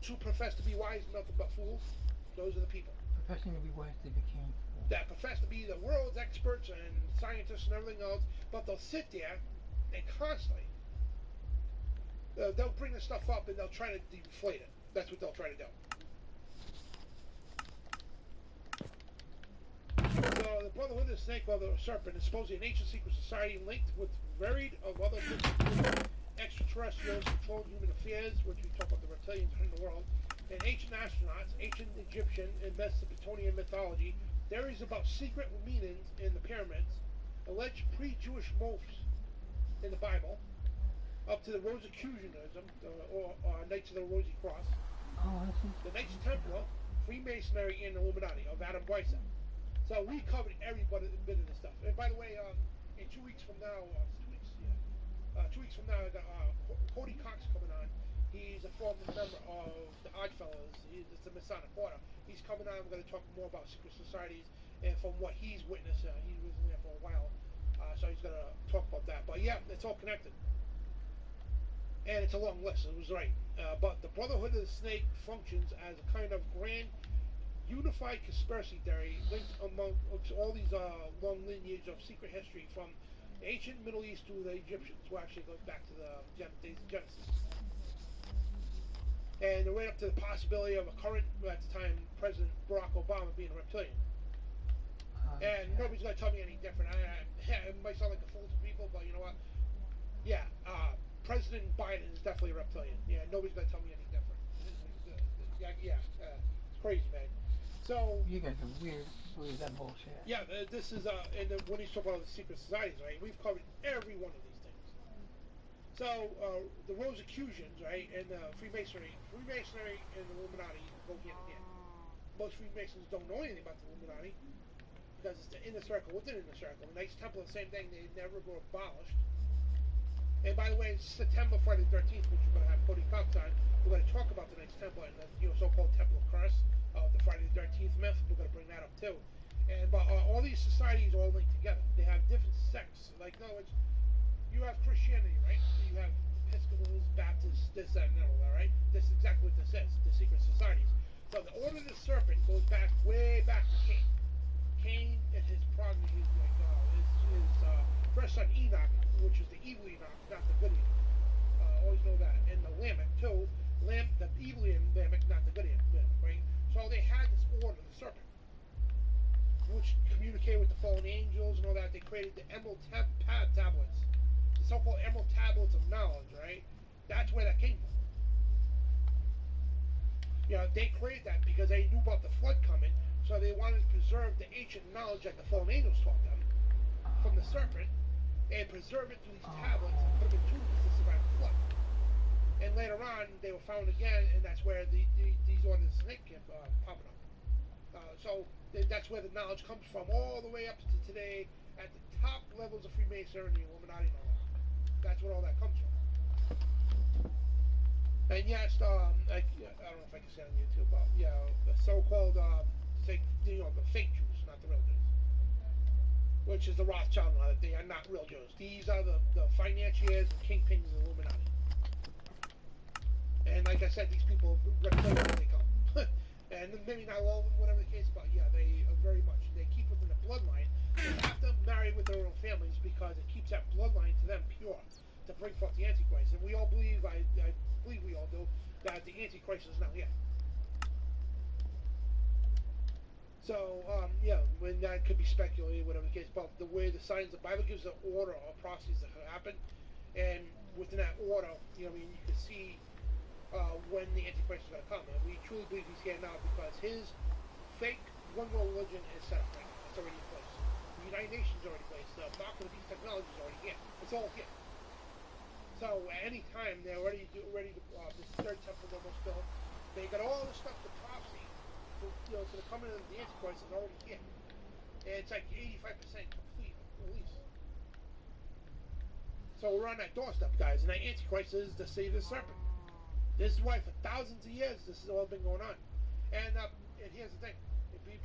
to profess to be wise, nothing but fools. Those are the people. Professing to be wise, they became fools. That profess to be the world's experts and scientists and everything else, but they'll sit there and constantly they'll bring the stuff up and they'll try to deflate it. That's what they'll try to do. So the Brotherhood of the Snake or the Serpent is supposedly an ancient secret society linked with varied of other extraterrestrials controlling human affairs, which we talk about the reptilians in the world, and ancient astronauts, ancient Egyptian and Mesopotamian mythology, theories about secret meanings in the pyramids, alleged pre-Jewish motifs in the Bible, up to the Rosicrucianism, or Knights of the Rosy Cross, the Knights Templar, Freemasonry, and Illuminati of Adam Weishaupt. So we covered every bit of this stuff. And by the way, in 2 weeks from now, 2 weeks from now, I got Cody Cox coming on. He's a former member of the Oddfellows. It's the Masonic Order. He's coming on. We're going to talk more about secret societies and from what he's witnessed. He was in there for a while. So he's going to talk about that. But yeah, it's all connected. And it's a long list, it was right. But the Brotherhood of the Snake functions as a kind of grand unified conspiracy theory linked among all these long lineage of secret history from the ancient Middle East to the Egyptians, who actually goes back to the days of Genesis. And right up to the possibility of a current, at the time, President Barack Obama being a reptilian. And nobody's going to tell me any different. It might sound like a fool to people, but you know what? Yeah, President Biden is definitely a reptilian. Yeah, nobody's going to tell me any different. It's crazy, man. So you guys are weird. Believe that bullshit. Yeah, this is and when he's talking about the secret societies, right? We've covered every one of these things. So the Rosicrucians, right, and Freemasonry and the Illuminati go hand in hand. Most Freemasons don't know anything about the Illuminati because it's the inner circle within the inner circle. The Knights Templar, the same thing. They never go abolished. And by the way, it's September Friday the 13th, which we're going to have Cody Cox on. We're going to talk about the Knights Templar and the so-called Templar curse of the Friday the 13th myth. We're going to bring that up too. And but all these societies are all linked together. They have different sects. Like, in other words, you have Christianity, right? So you have Episcopals, Baptists, this, that, and all that, right? This is exactly what this is, the secret societies. So the Order of the Serpent goes back way back to Cain. Cain and his progeny, his first son Enoch, which is the evil Enoch, not the good Enoch. know that, and the Lamech too. The evil Lamech, not the good Lamech, right? So they had this order, the serpent, which communicated with the fallen angels and all that. They created the Emerald Tablets, the so-called Emerald Tablets of knowledge, right? That's where that came from. You know, they created that because they knew about the flood coming, so they wanted to preserve the ancient knowledge that the fallen angels taught them from the serpent, and preserve it through these tablets and put them in tombs to survive the flood. And later on, they were found again, and that's where these orders of snake kept popping up. That's where the knowledge comes from, all the way up to today, at the top levels of Freemasonry and the Illuminati and all that. That's where all that comes from. And yes, I don't know if I can say on YouTube, but the so-called fake, the fake Jews, not the real Jews, which is the Rothschild. They are not real Jews. These are the financiers and kingpins of the Illuminati. And like I said, these people represent where they come. And maybe not all of them, whatever the case, but yeah, they very much. They keep within the bloodline. They have to marry with their own families because it keeps that bloodline to them pure to bring forth the Antichrist. And we all believe, I believe we all do, that the Antichrist is not yet. So, when that could be speculated, whatever the case, but the way the signs, the Bible gives an order of prophecies that happen, and within that order, you can see when the Antichrist is going to come. And we truly believe he's here now because his fake one world religion is set up right now. It's already in place. The United Nations is already in place. The Mark of the Beast technology is already here. It's all here. So at any time, they're ready to this third temple almost built. They got all this stuff, the prophecy, for the coming of the Antichrist is already here. And it's like 85% complete, at least. So we're on that doorstep, guys, and that Antichrist is the seed of the serpent. This is why for thousands of years this has all been going on. And here's the thing.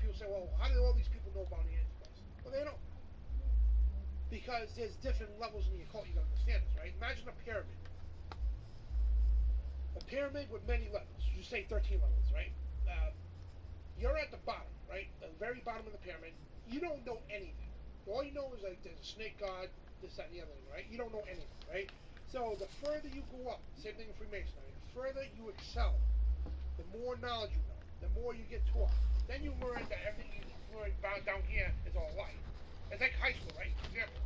People say, well, how do all these people know about the Antichrist? Well, they don't. Because there's different levels in the occult, you gotta understand this, right? Imagine a pyramid. A pyramid with many levels. You say 13 levels, right? You're at the bottom, right? The very bottom of the pyramid. You don't know anything. All you know is like there's a snake god, this, that, and the other thing, right? You don't know anything, right? So the further you go up, same thing in Freemasonry, the further you excel, the more knowledge you know, the more you get taught. Then you learn that everything you learn down here is all light. It's like high school, right? For example,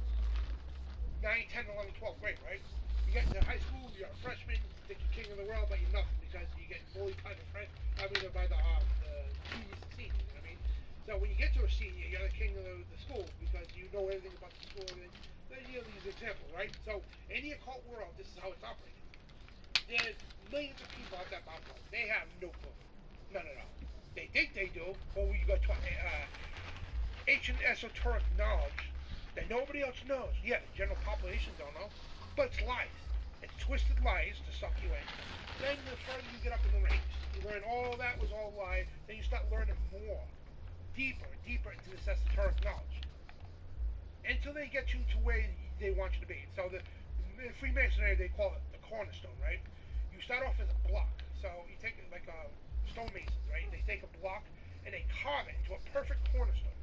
9, 10, 11, 12th grade, right? You get into high school, you're a freshman, you think you're king of the world, but you're nothing because you get bullied by the seniors and seniors, you know what I mean? So when you get to a senior, you're the king of the school because you know everything about the school and then you have these examples, right? So in the occult world, this is how it's operating. There's millions of people out that bottom level. They have no clue. None at all. They think they do, but when you got ancient esoteric knowledge that nobody else knows. Yeah, the general population don't know, but it's lies. It's twisted lies to suck you in. Then the further you get up in the ranks, you learn all that was all lie, then you start learning more, deeper into this esoteric knowledge. Until they get you to where they want you to be. So the Freemasonry, they call it the cornerstone, right? You start off as a block. So you take it like a stonemasons, right? They take a block and they carve it into a perfect cornerstone,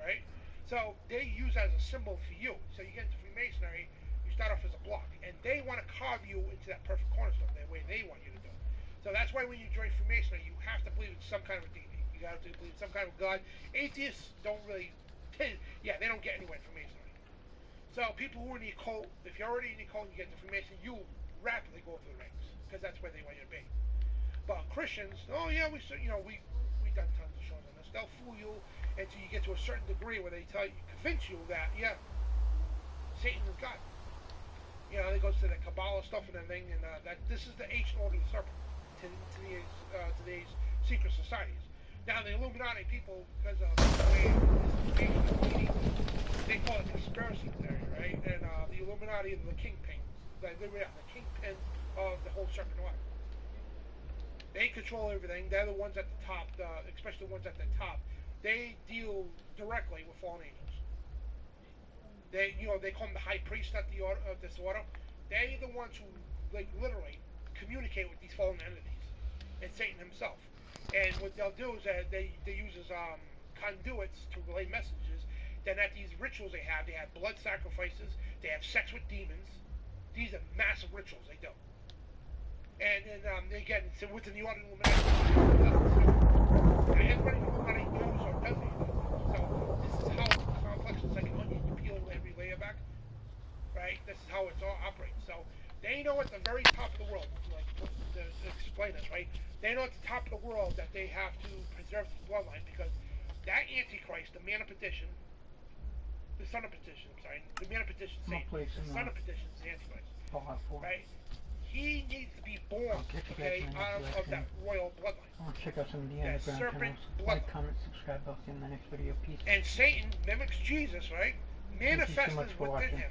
right? So they use that as a symbol for you. So you get into Freemasonry, you start off as a block, and they want to carve you into that perfect cornerstone, the way they want you to do. So that's why when you join Freemasonry, you have to believe in some kind of deity. You have to believe in some kind of God. Atheists don't really, they don't get anywhere in Freemasonry. So people who are in the occult, if you're already in the occult and you get to Freemasonry, you rapidly go through the ranks because that's where they want you to be. But Christians, we've done tons of shows on this. They'll fool you until you get to a certain degree where they convince you that Satan is God. They go to the Kabbalah stuff and everything, and that this is the ancient order of the serpent to these secret societies. Now the Illuminati people, because of the way this is meeting, they call it conspiracy theory, right? And the Illuminati are the kingpins. They're the kingpin of the whole serpent order. They control everything. They're the ones at the top, especially the ones at the top. They deal directly with fallen angels. They call them the high priest of this order. They're the ones who, literally communicate with these fallen entities and Satan himself. And what they'll do is that they use as conduits to relay messages. Then at these rituals they have blood sacrifices. They have sex with demons. These are massive rituals they do. And then again, it's within the order of Illuminati. Everybody in Illuminati knows or doesn't know. So this is how complex it's like an onion. You peel every layer back, right? This is how it all operates. So they know at the very top of the world, like to explain it, right? They know at the top of the world that they have to preserve this bloodline because that Antichrist, the man of perdition, the son of perdition, I'm sorry, the man of perdition, Satan, the son of perdition is the Antichrist, right? He needs to be born, okay, out of that royal bloodline. I'll check out some of the That underground serpent channels. Like, comment, subscribe. I'll see you in the next video. Peace. And Satan mimics Jesus, right? Thank you so Manifested much for within watching. him.